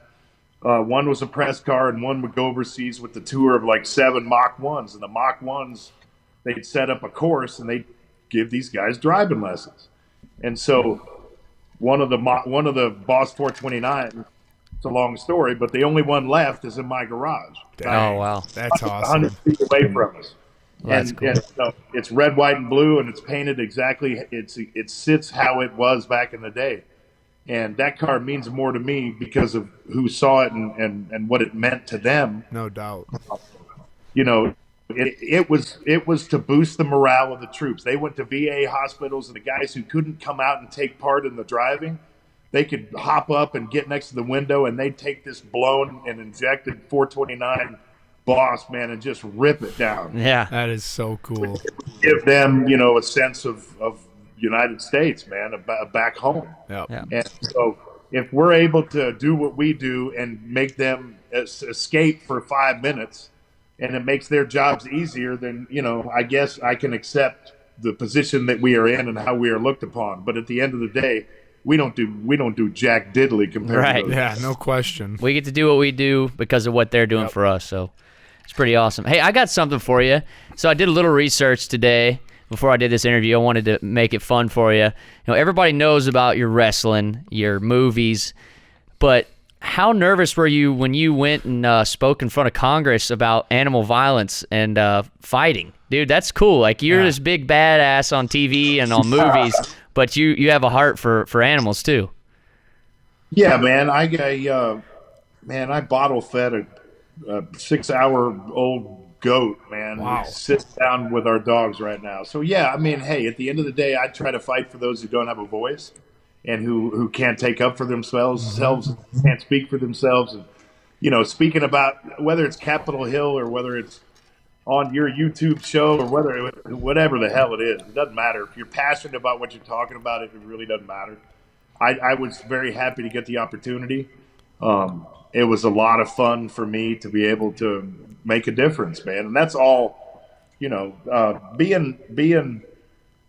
One was a press car, and one would go overseas with the tour of like 7 Mach 1s. And the Mach 1s, they'd set up a course, and they'd give these guys driving lessons. And so one of the Boss 429, it's a long story, but the only one left is in my garage. Oh, wow. That's awesome. 100 feet away from us. That's cool. And so it's red, white, and blue, and it's painted exactly. It sits how it was back in the day. And that car means more to me because of who saw it and what it meant to them. No doubt. It was to boost the morale of the troops. They went to VA hospitals, and the guys who couldn't come out and take part in the driving, they could hop up and get next to the window, and they'd take this blown and injected 429 Boss, man, and just rip it down. Yeah. That is so cool. Give them, a sense of United States, man, back home. Yep. Yeah. And so if we're able to do what we do and make them escape for 5 minutes, and it makes their jobs easier, then, I guess I can accept the position that we are in and how we are looked upon. But at the end of the day, we don't do jack diddly compared Right. to those. Yeah, no question. We get to do what we do because of what they're doing for us, so it's pretty awesome. Hey, I got something for you. So I did a little research today before I did this interview. I wanted to make it fun for you. Everybody knows about your wrestling, your movies, but how nervous were you when you went and spoke in front of Congress about animal violence and fighting? Dude, that's cool. Like, you're this big badass on TV and on movies, but you have a heart for animals too. Yeah, man. I bottle fed a 6-hour-old goat, man. Wow. We sit down with our dogs right now. So yeah, hey, at the end of the day, I try to fight for those who don't have a voice and who can't take up for themselves, can't speak for themselves. And, speaking about whether it's Capitol Hill or whether it's on your YouTube show or whatever the hell it is, it doesn't matter. If you're passionate about what you're talking about, it really doesn't matter. I was very happy to get the opportunity. It was a lot of fun for me to be able to make a difference, man. And that's all being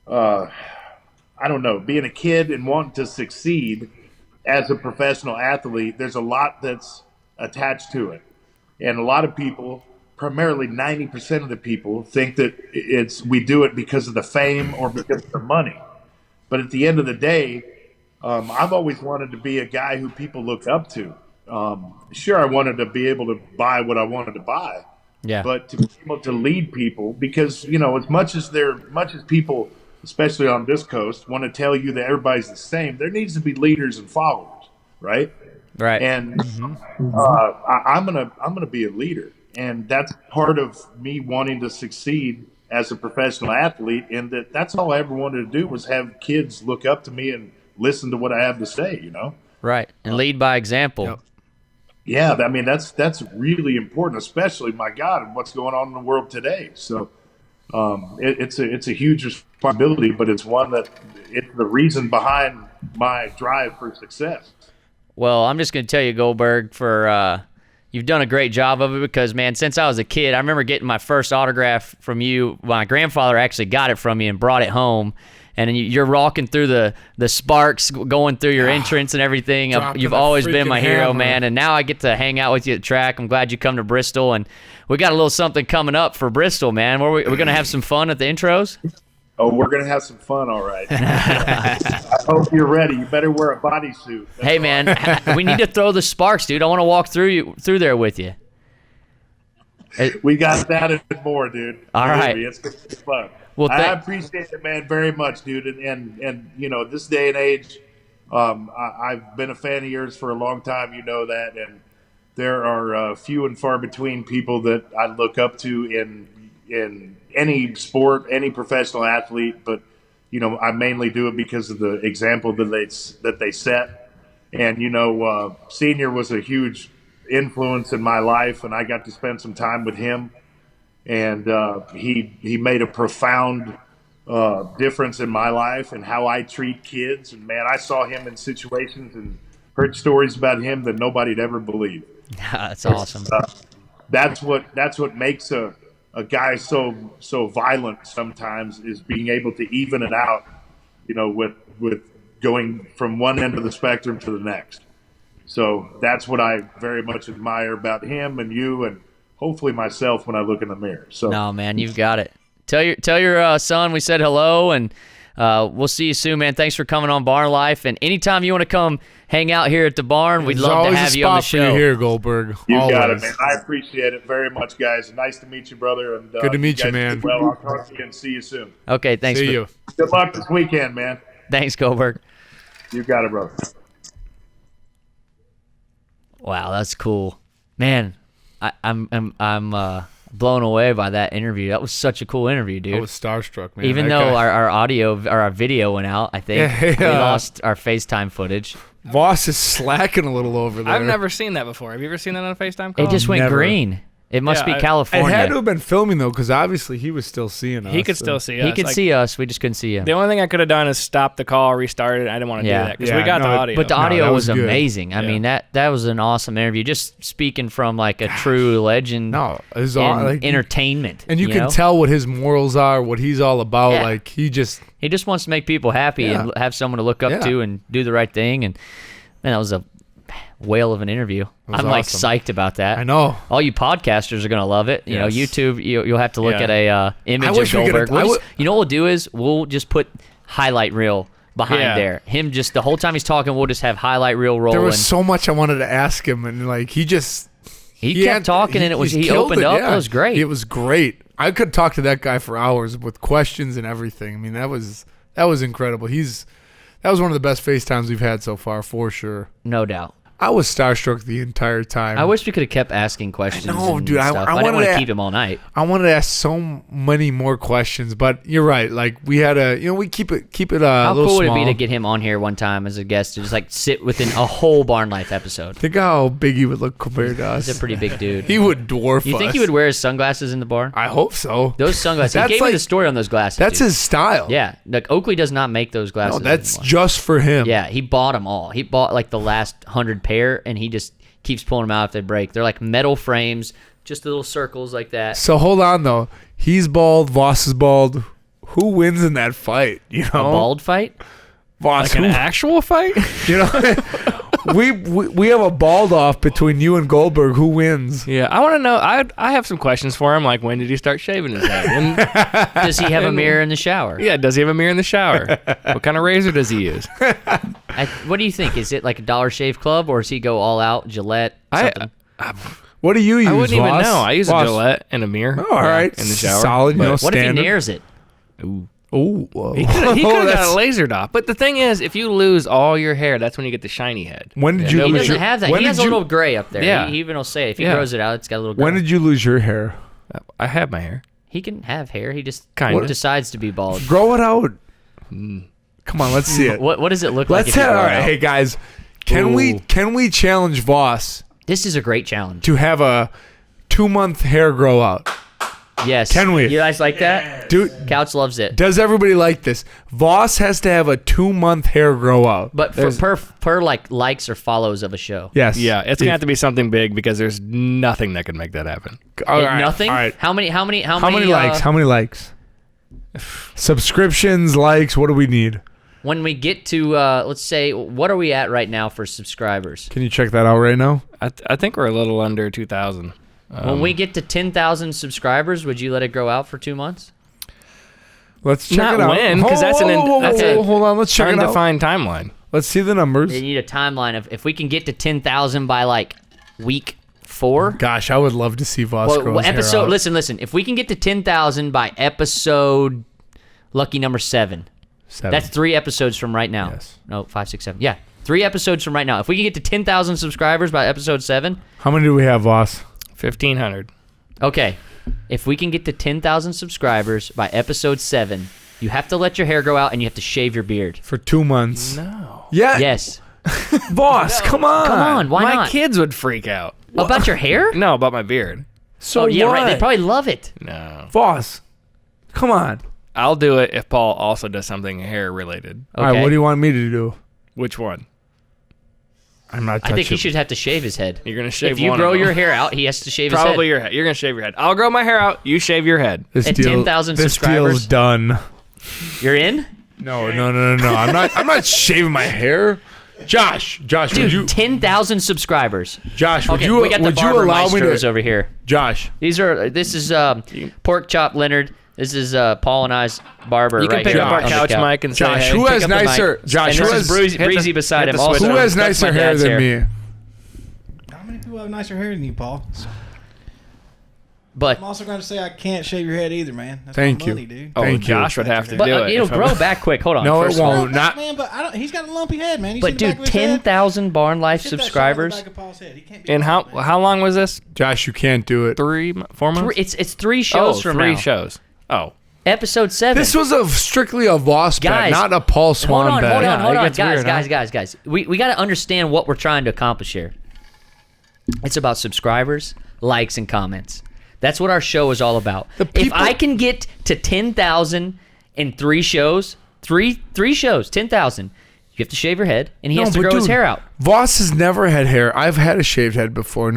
I don't know, being a kid and wanting to succeed as a professional athlete, there's a lot that's attached to it. And a lot of people, primarily 90% of the people, think that we do it because of the fame or because of the money. But at the end of the day, I've always wanted to be a guy who people look up to. Sure, I wanted to be able to buy what I wanted to buy. Yeah. But to be able to lead people, because, as much as people, especially on this coast, want to tell you that everybody's the same, there needs to be leaders and followers, right? Right. And I'm gonna be a leader, and that's part of me wanting to succeed as a professional athlete. And that's all I ever wanted to do was have kids look up to me and listen to what I have to say. Right, and lead by example. Yep. Yeah, I mean that's really important, especially, my God, and what's going on in the world today. So it's a huge responsibility, but it's one that it's the reason behind my drive for success. Well, I'm just going to tell you, Goldberg, for you've done a great job of it because, man, since I was a kid, I remember getting my first autograph from you. My grandfather actually got it from me and brought it home. And then you're rocking through the sparks, going through your entrance and everything. You've always been my hero, hammer. man. And now I get to hang out with you at the track. I'm glad you come to Bristol. And we got a little something coming up for Bristol, man. We're going to have some fun at the intros. Oh, we're going to have some fun, all right. I hope you're ready. You better wear a bodysuit. Hey, man, we need to throw the sparks, dude. I want to walk through there with you. We got that and more, dude. All right. It's going to be fun. Well, I appreciate it, man, very much, dude. And this day and age, I've been a fan of yours for a long time. You know that. And there are few and far between people that I look up to in any sport, any professional athlete. But, I mainly do it because of the example that they set. And, Senior was a huge influence in my life, and I got to spend some time with him. And he made a profound difference in my life and how I treat kids. And, man, I saw him in situations and heard stories about him that nobody'd ever believe. That's awesome. That's what makes a guy so violent sometimes, is being able to even it out, with going from one end of the spectrum to the next. So that's what I very much admire about him and you and hopefully myself when I look in the mirror. So No, man, you've got it. Tell your son we said hello, and we'll see you soon, man. Thanks for coming on Barn Life. And anytime you want to come hang out here at the barn, we'd There's love to always have a you on the spot for you show. here, Goldberg. you Always. got it, man. I appreciate it very much, guys. Nice to meet you, brother. And Good to meet you, guys man. do well, I'll talk to you and see you soon. Okay, thanks. See you. Good luck this weekend, man. Thanks, Goldberg. You got it, brother. Wow, that's cool, man. I'm blown away by that interview. That was such a cool interview, dude. I was starstruck, man. Even That though guy- our audio or our video went out, I think we Yeah. lost our FaceTime footage. Voss is slacking a little over there. I've never seen that before. Have you ever seen that on a FaceTime call? It just went never. green. It must Yeah, be I- California. It had to have been filming though, because obviously he was still seeing us. He could still see us. He could Like, see us. We just couldn't see him. The only thing I could have done is stop the call, restart it. I didn't want to Yeah. do that because Yeah, we got the no, audio. But the No, audio that was was good. amazing. I Yeah. mean, that was an awesome interview. Just speaking from like a true legend No, it was in all like entertainment. and you can know? tell what his morals are, what he's all about. Yeah. Like he just He just wants to make people happy Yeah. and have someone to look up Yeah. to and do the right thing. And man, that was a whale of an interview. was I'm like awesome. psyched about that. I know. All you podcasters are gonna love it. You know, Yes. YouTube. You'll have to look Yeah. at a image I of wish we could've- Goldberg. I You know what we'll do is we'll just put highlight reel behind Yeah. there. Him just the whole time he's talking, we'll just have highlight reel rolling. There was so much I wanted to ask him, and like he just he kept talking, and he killed opened up. yeah. It was great. It was great. I could talk to that guy for hours with questions and everything. I mean, that was incredible. That was one of the best FaceTimes we've had so far, for sure. No doubt. I was starstruck the entire time. I wish we could have kept asking questions. know, and dude. I stuff. I wanted didn't want to to- keep him all night. I wanted to ask so many more questions, but you're right. Like we had we keep it a How little cool would small. it be to get him on here one time as a guest to just like sit within a whole Barn Life episode? Think how big he would look compared to us. He's a pretty big dude. He would dwarf You think us. he would wear his sunglasses in the barn? I hope so. Those sunglasses. He That's gave me like- the story on those glasses. That's dude. his style. Yeah, like Oakley does not make those glasses. No, that's anymore. just for him. Yeah, he bought them all. He bought like the last 100 pair, and he just keeps pulling them out if they break. They're like metal frames, just the little circles like that. So hold on though. He's bald. Voss is bald. Who wins in that fight? You know, A bald fight? Voss. Like an actual fight? You know, we have a bald off between you and Goldberg. Who wins? Yeah, I want to know. I have some questions for him. Like, when did he start shaving his head? And, Does he have a mirror in the shower? yeah, does he have a mirror in the shower? What kind of razor does he use? What do you think? Is it like a Dollar Shave Club, or does he go all out Gillette? Something? What do you use? I wouldn't even Voss? know. I use a Voss. Gillette and a mirror. Oh, all right, in the shower. Solid. You know, What if he standard. nares it? Ooh. Oh, whoa. He could have that's- got a lasered off. But the thing is, if you lose all your hair, that's when you get the shiny head. When did you He lose doesn't your? have that. When He has a did you- little gray up there. Yeah. He even will say if he Yeah. grows it out, it's got a little gray. When did you lose your hair? I have my hair. He can have hair. He just Kinda. decides to be bald. Grow it out. Come on, let's see it. What does it look like? Let's if you have. All grow it right, out? hey guys, can we challenge Voss This is a great challenge. to have a 2-month hair grow out? Yes. Can we? You guys like that? Dude, Couch loves it. does everybody like this? Voss has to have a 2-month hair grow out. But per like likes or follows of a show. Yes. Yeah, it's gonna have to be something big because there's nothing that can make that happen. All right, Nothing. All right. How many How many likes? likes? How many likes? Subscriptions, likes. What do we need? When we get to let's say, what are we at right now for subscribers? Can you check that out right now? I think we're a little under 2,000. When we get to 10,000 subscribers, would you let it grow out for 2 months? Let's check Not it out. when, 'cause that's an that's a hold on. Let's check it out. Undefined timeline. Let's see the numbers. You need a timeline of if we can get to 10,000 by like week 4. Gosh, I would love to see Voss grow his hair Episode. out. Listen. If we can get to 10,000 by episode lucky number 7, 7. that's 3 episodes from right now. Yes. No, 5, 6, 7. Yeah, 3 episodes from right now. If we can get to 10,000 subscribers by episode 7, How many do we have, Voss? 1,500. okay. If we can get to 10,000 subscribers by episode 7, you have to let your hair grow out and you have to shave your beard. For 2 months. No. Yeah. Yes. Voss, come on. Come on. Why My not? kids would freak out. About your hair? No, about my beard. So Oh yeah, what? right. They probably love it. No. Voss, come on. I'll do it if Paul also does something hair related. All right, Okay. what do you want me to do? Which one? I'm not I touching. think he should have to shave his head. You're gonna shave If you one grow of them. your hair out, he has to shave Probably his your head. You're gonna shave your head. I'll grow my hair out. You shave your head. This At deal, 10,000 this subscribers? deal's done. head. You're in? No. I'm not shaving my hair. Josh, would Dude, you? 10,000 subscribers. Josh, would Okay, you? we got the Would you barber allow me maestros to? over here. Josh, This is Pork Chop Leonard. This is Paul and I's barber You can right pick here. up our on the couch mic and say, Josh, hey, who pick has up the mic. nicer? Josh, And who this has, is Breezy hit the beside him. switch Also, who over. has that's my nicer hair dad's than me? How many people have nicer hair than you, Paul? But I'm also going to say I can't shave your head either, man. That's Thank my you. money, dude. Oh, Thank you. Josh would have to do it. it'll if I- grow back quick. Hold on. No, it First of all- won't. Not. Man, but he's got a lumpy head, man. You But see the back dude, of his head? 10,000 Barn Life Hit that shot on the subscribers. back of Paul's head. He can't be And bald, man. how long was this? Josh, you can't do it. 4 months? It's 3 shows from three now. shows. Oh. Episode 7. This was strictly a Voss bet, Guys, not a Paul Swan hold on, bet. hold on, Yeah, hold it on, gets weird, huh? guys. We got to understand what we're trying to accomplish here. It's about subscribers, likes, and comments. That's what our show is all about. If people- I can get to 10,000 in 3 shows, three shows, 10,000, you have to shave your head, and he has to but grow his dude, hair out. Voss has never had hair. I've had a shaved head before.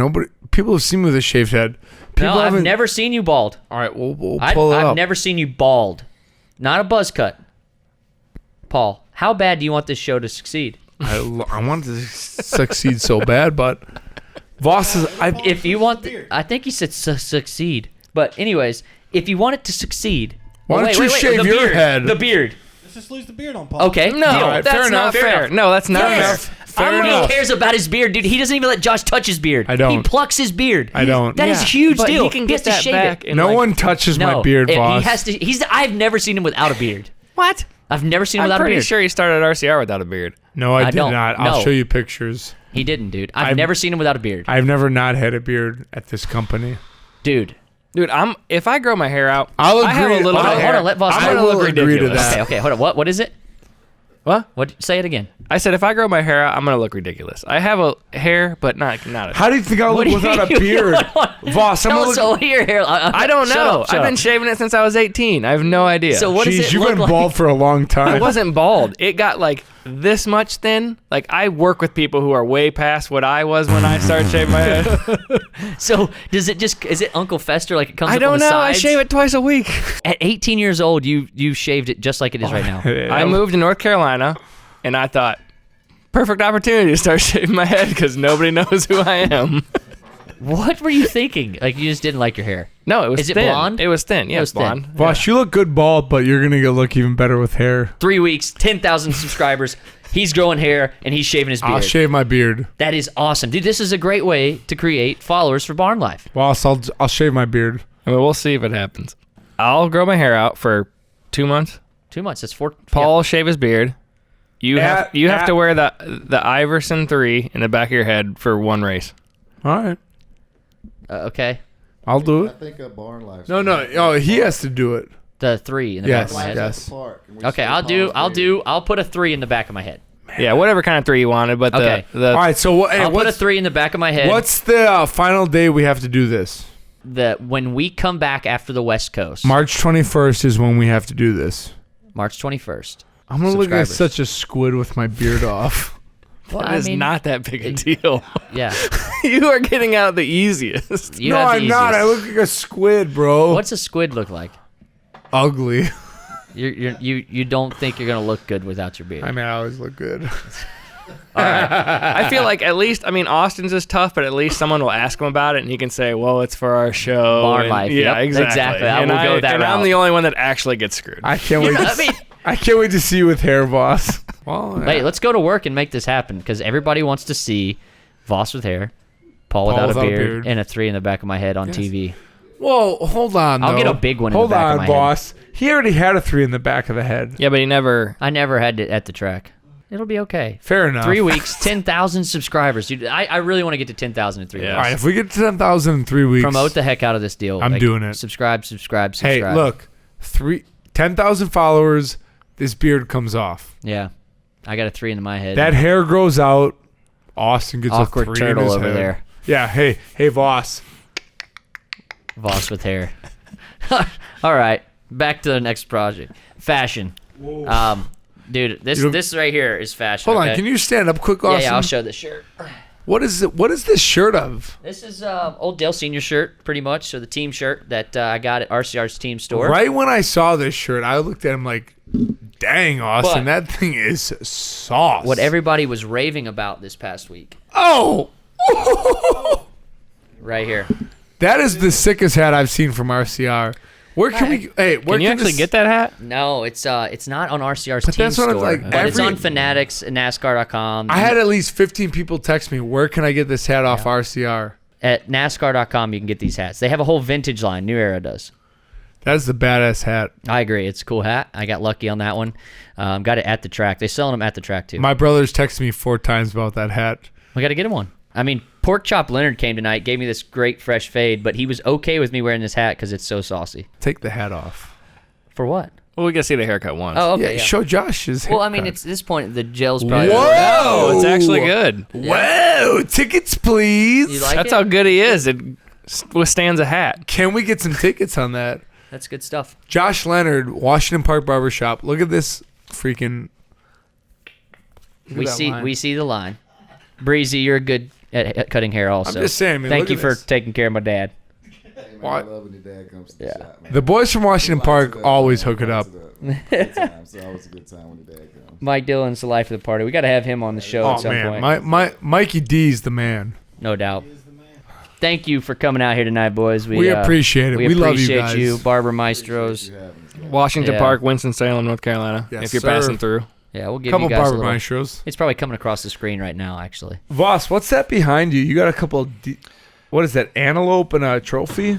People have seen me with a shaved head. People No, I've haven't- never seen you bald. All right, we'll pull it I've up. never seen you bald. Not a buzz cut. Paul, how bad do you want this show to succeed? I want to succeed so bad, but Voss is. If you want, I think he said succeed. But anyways, if you want it to succeed, Why don't you shave the your beard, head? The beard. Let's just lose the beard on Paul. Okay. No, deal. right, that's fair not enough. fair. No, that's not Yes. fair. Fair Nobody enough. cares about his beard, dude. He doesn't even let Josh touch his beard. I don't. He plucks his beard. I don't. That is a Yeah, huge but deal. he can has get to that shave back it. in No like- one touches No, my beard, he Voss. has to. I've never seen him without a beard. What? I've never seen him I'm without a pretty beard. sure he started RCR without a beard. No, I did don't. not. I'll No. show you pictures. He didn't, dude. I've I've- never seen him without a beard, I've never not had a beard at this company. dude. Dude, if I grow my hair out, I'll I have agree- a little I'll- bit of hair. Hold on, let Voss. I'm I gonna will look agree to ridiculous. that. Okay. Hold on. What is it? What? What? Say it again. I said if I grow my hair out, I'm gonna look ridiculous. I have a hair, but not a. How do you think I look without a beard? Voss, I'm Tell gonna us look. all your hair. I don't know. I've been shaving it since I was 18. I have no idea. So what does Jeez, it you've look been like? bald for a long time. I wasn't bald. It got like this much thin. Like I work with people who are way past what I was when I started shaving my head. So is it Uncle Fester like it comes I up don't on the know. I sides? shave it twice a week. At 18 years old, you shaved it just like it is right now. I moved to North Carolina, and I thought, perfect opportunity to start shaving my head because nobody knows who I am. What were you thinking? Like you just didn't like your hair? No, it was Is it thin. blonde? It was thin. Yeah, It it was was blonde. thin. Voss, you look good bald, but you're gonna look even better with hair. 3 weeks, 10,000 subscribers. He's growing hair and he's shaving his beard. I'll shave my beard. That is awesome, dude. This is a great way to create followers for Barn Life. Voss, I'll shave my beard. I mean, we'll see if it happens. I'll grow my hair out for 2 months. 2 months. That's 4. Paul shave his beard. You have At- to wear the Iverson 3 in the back of your head for one race. All right, Okay. I'll do I it. think of Barn Life. No, oh, he has to do it. The 3 in the Yes, back of my head. yes. Okay, I'll put a 3 in the back of my head. Yeah, whatever kind of 3 you wanted, but Okay. the All right, so what? Hey, I'll put a what's 3 in the back of my head. what's the final day we have to do this? When we come back after the West Coast, March 21st is when we have to do this. March 21st. I'm gonna look like Subscribers. such a squid with my beard off. Well, That is not that big a deal. Yeah. You are getting out the easiest. You No, have the I'm not. I easiest. look like a squid, bro. What's a squid look like? Ugly? You don't think you're gonna look good without your beard? I mean, I always look good. I feel like at least, I mean, Austin's is tough, but at least someone will ask him about it, and he can say, "Well, it's for our show." Barn and- Life, Yeah, yep, exactly. exactly. I And will go that and I'm route. the only one that actually gets screwed. I can't wait. I mean, I can't wait to see you with hair, boss. Well, hey, let's go to work and make this happen because everybody wants to see Voss with hair, Paul without a beard, and a 3 in the back of my head on TV. Whoa, hold on. I'll though. get a big one in the Hold back of on, my head. boss. He already had a 3 in the back of the head. Yeah, but he never. I never had it at the track. It'll be okay. Fair enough. 3 weeks, 10,000 subscribers, dude. I really want to get to 10,000 in 3 Yeah. All weeks. right, if we get to 10,000 in 3 weeks, Promote the heck out of this deal. I'm doing it. Subscribe. Hey, look, 10,000 followers. This beard comes off. Yeah, I got a 3 in my head. That hair grows out. Austin gets Awkward a 3 in turtle his over head. there. Yeah. Hey, Voss. Voss with hair. All right, back to the next project. Fashion. Dude, this right here is fashion. Hold on. okay? Can you stand up quick, Yeah, Austin? yeah, I'll show this shirt. What is it? What is this shirt of? This is old Dale Senior shirt, pretty much. So the team shirt that I got at RCR's team store. Right when I saw this shirt, I looked at him like, "Dang, Austin, But- that thing is sauce." What everybody was raving about this past week. Oh, Right here. that is the sickest hat I've seen from RCR. Where can we? Hey, where Can you actually this- get that hat? No, it's not on RCR's But team that's what I'm store. like, but it's every- on Fanatics and NASCAR.com. I had at least 15 people text me, "Where can I get this hat off RCR?" At NASCAR.com, you can get these hats. They have a whole vintage line. New Era does. That's the badass hat. I agree. It's a cool hat. I got lucky on that one. Got it at the track. They're selling them at the track, too. My brother's texted me 4 times about that hat. We got to get him one. I mean, Pork Chop Leonard came tonight, gave me this great fresh fade, but he was okay with me wearing this hat because it's so saucy. Take the hat off. For what? Well, we got to see the haircut once. Oh, Yeah, okay. Yeah. show Josh his Well, I mean, haircut. it's at this point, the gel's probably. Whoa! Oh, it's actually good. Whoa! Tickets, please. You like That's it? how good he is. It withstands a hat. Can we get some tickets on that? That's good stuff. Josh Leonard, Washington Park Barbershop. Look at this freaking. Look We at that see line. we see the line. Breezy, you're good at cutting hair also. I'm just saying, man, Thank look you at for this. taking care of my dad. Hey, man, Why- I love when your dad comes to the Yeah. shop, man. The boys from Washington Park always hook it up. Good time. So always a good time when your dad comes. Mike Dillon's the life of the party. We got to have him on the show Oh at some man, point. Mikey D's the man. No doubt. Thank you for coming out here tonight, boys. We appreciate it. We We love you appreciate guys. you, Barber Maestros. You having us, guys. Washington Yeah. Park, Winston-Salem, North Carolina. Yes, if you're sir. passing through. Yeah, we'll give Couple you guys a Barber little. Maestros. It's probably coming across the screen right now, actually. Voss, what's that behind you? You got a couple. What is that? Antelope and a trophy?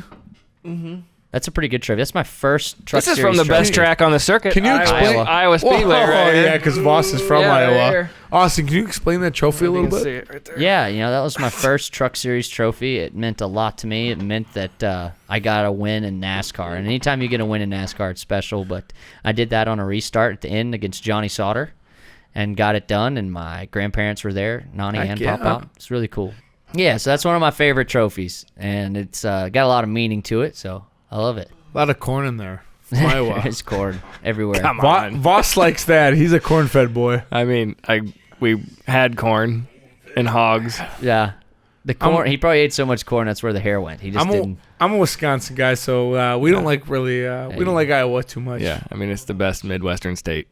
That's a pretty good trivia. That's my first truck This is series from the best trophy. track on the circuit. Can you explain? Iowa Speedway, Whoa, right here. yeah, because Voss is from Yeah, right Iowa. here. Austin, can you explain that trophy a little bit? See it right there. Yeah, that was my first truck series trophy. It meant a lot to me. It meant that I got a win in NASCAR. And anytime you get a win in NASCAR, it's special. But I did that on a restart at the end against Johnny Sauter. and got it done. And my grandparents were there, Nani Heck and yeah. Pop Out. It's really cool. Yeah, so that's one of my favorite trophies, and it's got a lot of meaning to it, so I love it. A lot of corn in there. Iowa. There's corn everywhere. Come on. Voss likes that. He's a corn-fed boy. I mean, we had corn and hogs. Yeah. The corn. He probably ate so much corn that's where the hair went. He just didn't. I'm a Wisconsin guy, so we don't like really. We don't like Iowa too much. Yeah, I mean, it's the best Midwestern state.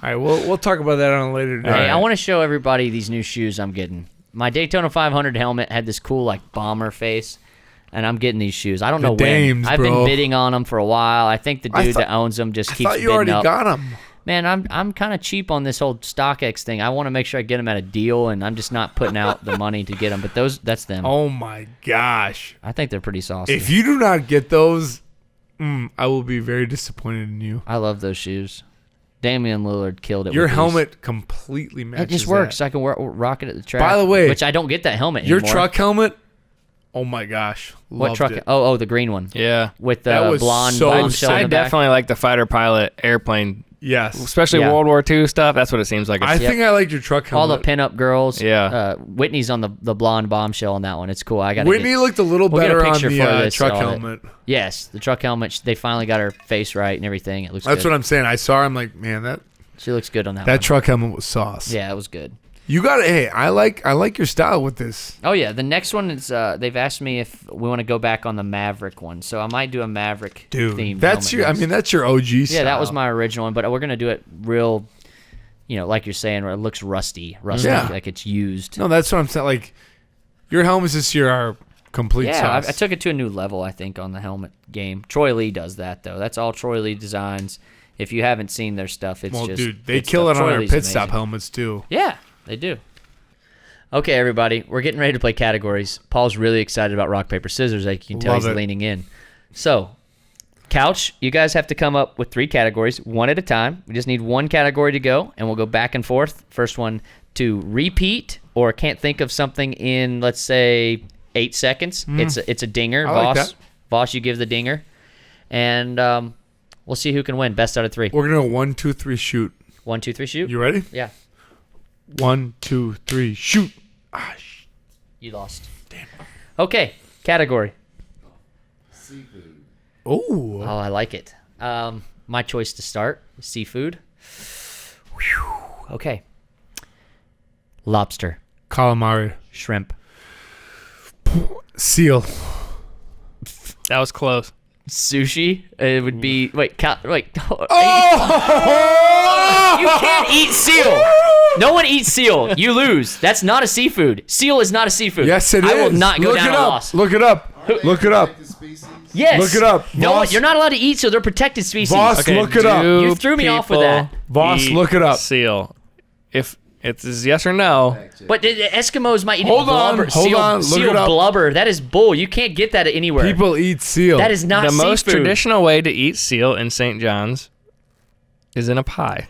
All right, we'll talk about that on a later day. Hey, I want to show everybody these new shoes I'm getting. My Daytona 500 helmet had this cool like bomber face, and I'm getting these shoes. I don't know when. dames, I've bro. been bidding on them for a while. I think the dude that owns them just I keeps thought you bidding already up. got them. Man, I'm kind of cheap on this whole StockX thing. I want to make sure I get them at a deal, and I'm just not putting out the money to get them. But that's them. Oh my gosh! I think they're pretty saucy. If you do not get those, I will be very disappointed in you. I love those shoes. Damian Lillard killed it. Your with these. helmet completely matches. It just works. that. I can rock it at the track. By the way, which I don't get that helmet Your anymore. truck helmet. Oh my gosh! What Loved truck? It. Oh, the green one Yeah. with That the was blonde so bombshell in I the back. definitely like the fighter pilot airplane, Yes. especially Yeah. World War II stuff. That's what it seems like. I It's, think I liked your truck All helmet. the pinup girls. Yeah. Whitney's on the blonde bombshell on that one. It's cool. I got Whitney looked a little We'll get a better on picture the for this, truck all that. helmet. Yes, the truck helmet. They finally got her face right and everything. It looks. That's good. what I'm saying. I saw her. I'm like, man, that She looks good on that. that one. truck helmet was sauce. Yeah, it was good. You got it. Hey, I like your style with this. Oh yeah, the next one is. They've asked me if we want to go back on the Maverick one, so I might do a Maverick Dude, theme. that's your. helmet I mean, that's your OG style. Yeah, that was my original one, but we're gonna do it real. Like you're saying, where it looks rusty, Yeah. like it's used. No, that's what I'm saying. Like, your helmets this year are complete Yeah, I sauce. took it to a new level, I think, on the helmet game. Troy Lee does that, though. That's all Troy Lee designs. If you haven't seen their stuff, it's well, just dude, they good kill stuff. it on Troy their Lee's pit stop amazing. helmets too. Yeah, they do. Okay, everybody, we're getting ready to play categories. Paul's really excited about rock, paper, scissors. I can tell Love he's it. leaning in. So, Couch, you guys have to come up with 3 categories, one at a time. We just need one category to go, and we'll go back and forth. First one to repeat or can't think of something in, let's say, 8 seconds. It's a dinger. I like Voss, that. Voss, you give the dinger. And we'll see who can win. Best out of 3. We're gonna go 1, 2, 3, shoot. 1, 2, 3, shoot. You ready? Yeah, 1, 2, 3, shoot. you lost. Damn. Okay, category. Seafood. Oh, Oh, I like it. My choice to start, seafood. Whew. Okay. Lobster, calamari, shrimp, seal. that was close. sushi. It would be wait. Oh! You can't eat seal. No one eats seal. You lose. That's not a seafood. Seal is not a seafood. Yes, it is. I will not go Look down it a up. loss. Look it up. Look it up. Protected species. Yes. Look it up. No, Voss. you're not allowed to eat seal. They're protected species. Voss, look it up. do You threw me off with people that. Voss, eat look it up. Seal. If it's yes or no, Fact check. But the Eskimos might eat Hold on, blubber. hold seal, on, look seal it up. blubber. That is bull. You can't get that anywhere. People eat seal. That is not the seafood. most traditional way to eat seal in St. John's is in a pie.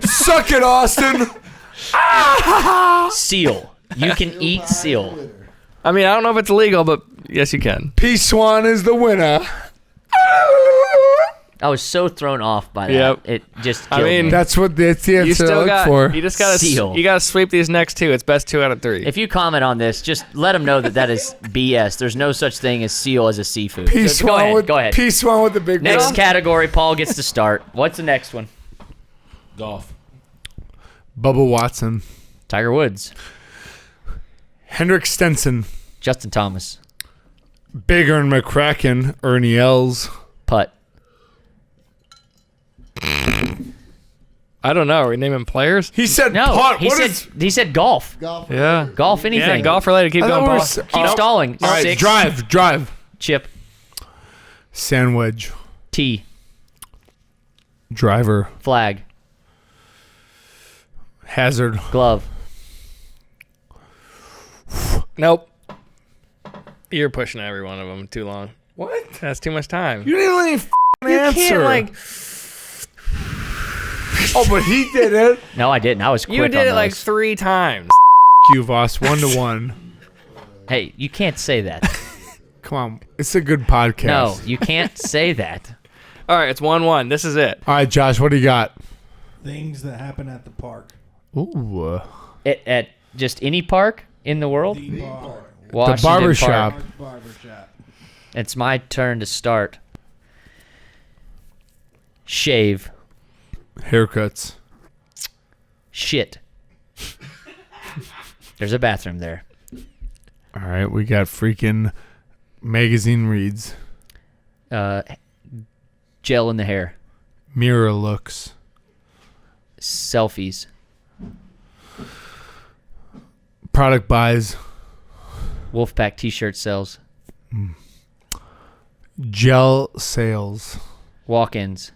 Suck it, Austin. Seal. You can eat seal. I mean, I don't know if it's legal, but yes, you can. P Swan is the winner. I was so thrown off by that. Yep. It just I killed mean, me. That's what the answer You I still look got. for. You just gotta. Seal. You gotta sweep these next 2. It's best 2 out of 3. If you comment on this, just let them know that is BS. There's no such thing as seal as a seafood. P So Swan go ahead. P Swan with the big Next one. category, Paul gets to start. What's the next one? Golf. Bubba Watson, Tiger Woods, Hendrik Stenson, Justin Thomas, Bigger and McCracken, Ernie Els. putt. I don't know. Are we naming players? He said No, putt. he What said is- he said golf. Golf. Yeah. Golf anything. Yeah, golf related. Keep I going, thought we were Paul. s- Keep stalling. All right, 6. drive. Chip. Sandwich, Tee. driver, Flag. hazard, Glove. Nope. You're pushing every one of them too long. What? That's too much time. You didn't let me You answer. can't, like, Oh, but he did it. No, I didn't. I was quick you on did it like those. 3 times. You Voss, 1-1. Hey, you can't say that. Come on. It's a good podcast. No, you can't say that. All right, it's 1-1. This is it. All right, Josh, what do you got? Things that happen at the park. Ooh. At just any park in the world? The bar. Washington barber Park. shop. Barber shop. It's my turn to start. Shave. Haircuts. Shit. There's a bathroom there. All right, we got freaking magazine reads. Gel in the hair. Mirror looks. Selfies. Product buys. Wolfpack t-shirt sales. Gel sales. Walk-ins.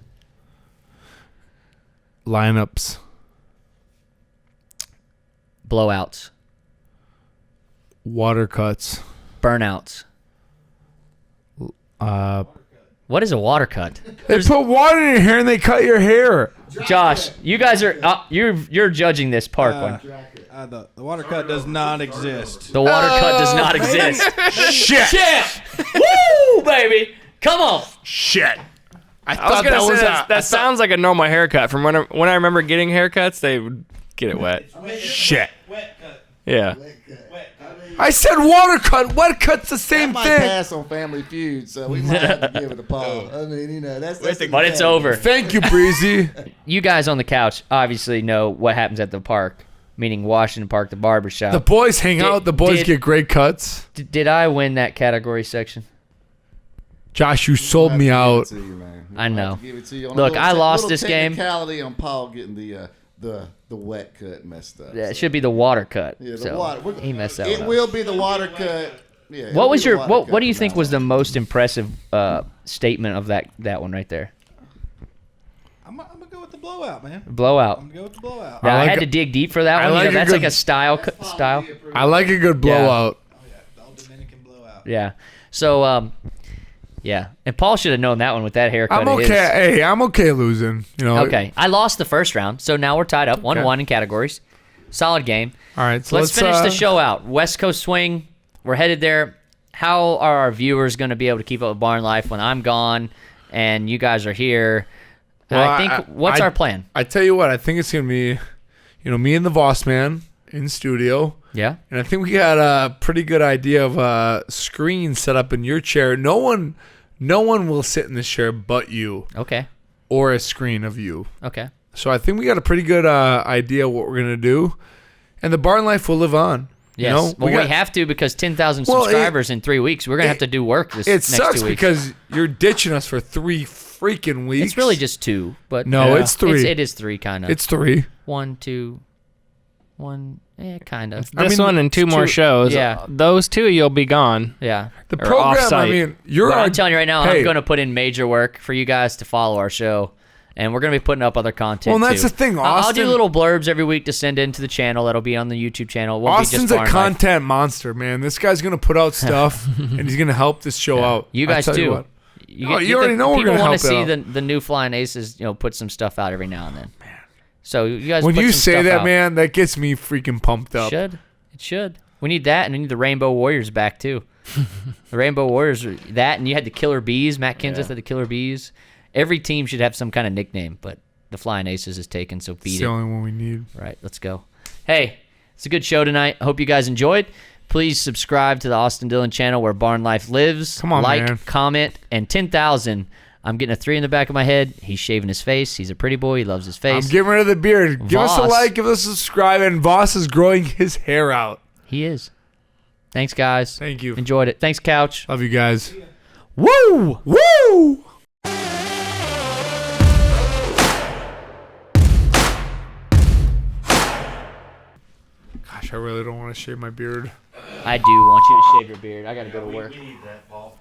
Lineups. Blowouts. Water cuts. Burnouts. What is a water cut? They put water in your hair and they cut your hair. Josh, you guys are you're judging this park one. The water cut does not exist. The water cut does not exist. Shit. Woo, baby. Come on. Shit. I I was thought gonna that was say that sounds like a normal haircut. From when I remember getting haircuts, they would get it wet. shit. Wet cut. Yeah. I said water cut. Wet cut's the same Might thing. pass on Family Feud, so we might have to give it a Paul. I mean, you know, that's But it's over. Thank you, Breezy. You guys on the couch obviously know what happens at the park, meaning Washington Park, the barbershop. The boys hang out. The boys get great cuts. Did I win that category section? Josh, you sold me out. To you, man. I know. Give it to you on a Look, little I lost little this game. Technicality on Paul getting the wet cut messed up. Yeah, it should be the water cut. Yeah, the so water. He messed that It one up. will be the water cut. Yeah. What was your what do you from think now was on. the most impressive statement of that one right there? I'm gonna go with the blowout, man. Blowout. I'm gonna go with the blowout. Now, I like had a- to dig deep for that I one. like a That's good- like a style. I like a good blowout. Oh yeah, the old Dominican blowout. Yeah. So yeah. And Paul should have known that one with that haircut. I'm of his. okay. Hey, I'm okay losing. You know. Okay. I lost the first round, so now we're tied up 1-1 in categories. Solid game. All right. So Let's finish the show out. West Coast Swing. We're headed there. How are our viewers going to be able to keep up with Barn Life when I'm gone and you guys are here? Well, I think what's our plan? I tell you what. I think it's gonna be, me and the Voss man in studio. Yeah. And I think we got a pretty good idea of a screen set up in your chair. No one will sit in this chair but you, Okay. or a screen of you. Okay. So I think we got a pretty good idea of what we're gonna do, and the Barn Life will live on. Yes. We have to because 10,000 Well, subscribers in 3 weeks. We're gonna have to do work this It next sucks 2 weeks. because you're ditching us for 3 freaking weeks. It's really just 2, but No, it's 3. It is 3 kind of. It's 3. 1, 2, 1. Kind of. This mean, one and 2 it's more two- shows. Yeah. Those 2 you'll be gone. Yeah. The Or program. I off-site. mean, you're. I'm telling you right now, Hey. I'm going to put in major work for you guys to follow our show, and we're going to be putting up other content. Well, that's too. the thing, I'll do Austin- little blurbs every week to send into the channel. That'll be on the YouTube channel. It won't be Austin's just a Barn Life. content monster, man. This guy's gonna put out stuff, and he's gonna help this show out. You I guys tell too. what. You, Oh, you already know we're people gonna wanna help it see out. the new Flying Aces, put some stuff out every now and then. Man. So you guys, When put you some say stuff that, out. man, that gets me freaking pumped up. It should. We need that, and we need the Rainbow Warriors back too. The Rainbow Warriors, that, and you had the Killer Bees. Matt Kenseth had the Killer Bees. Every team should have some kind of nickname, but the Flying Aces is taken, so It's beat the it. only one we need. Right, let's go. Hey, it's a good show tonight. Hope you guys enjoyed. Please subscribe to the Austin Dillon channel where Barn Life lives. Come on, like, man. comment, and 10,000. I'm getting a 3 in the back of my head. He's shaving his face. He's a pretty boy. He loves his face. I'm getting rid of the beard. Give us a Voss. like, give us a subscribe, and Voss is growing his hair out. He is. Thanks, guys. Thank you. Enjoyed it. Thanks, Couch. Love you guys. Woo! Woo! Gosh, I really don't want to shave my beard. I do want you to shave your beard. I got to go to work. We need that, Paul.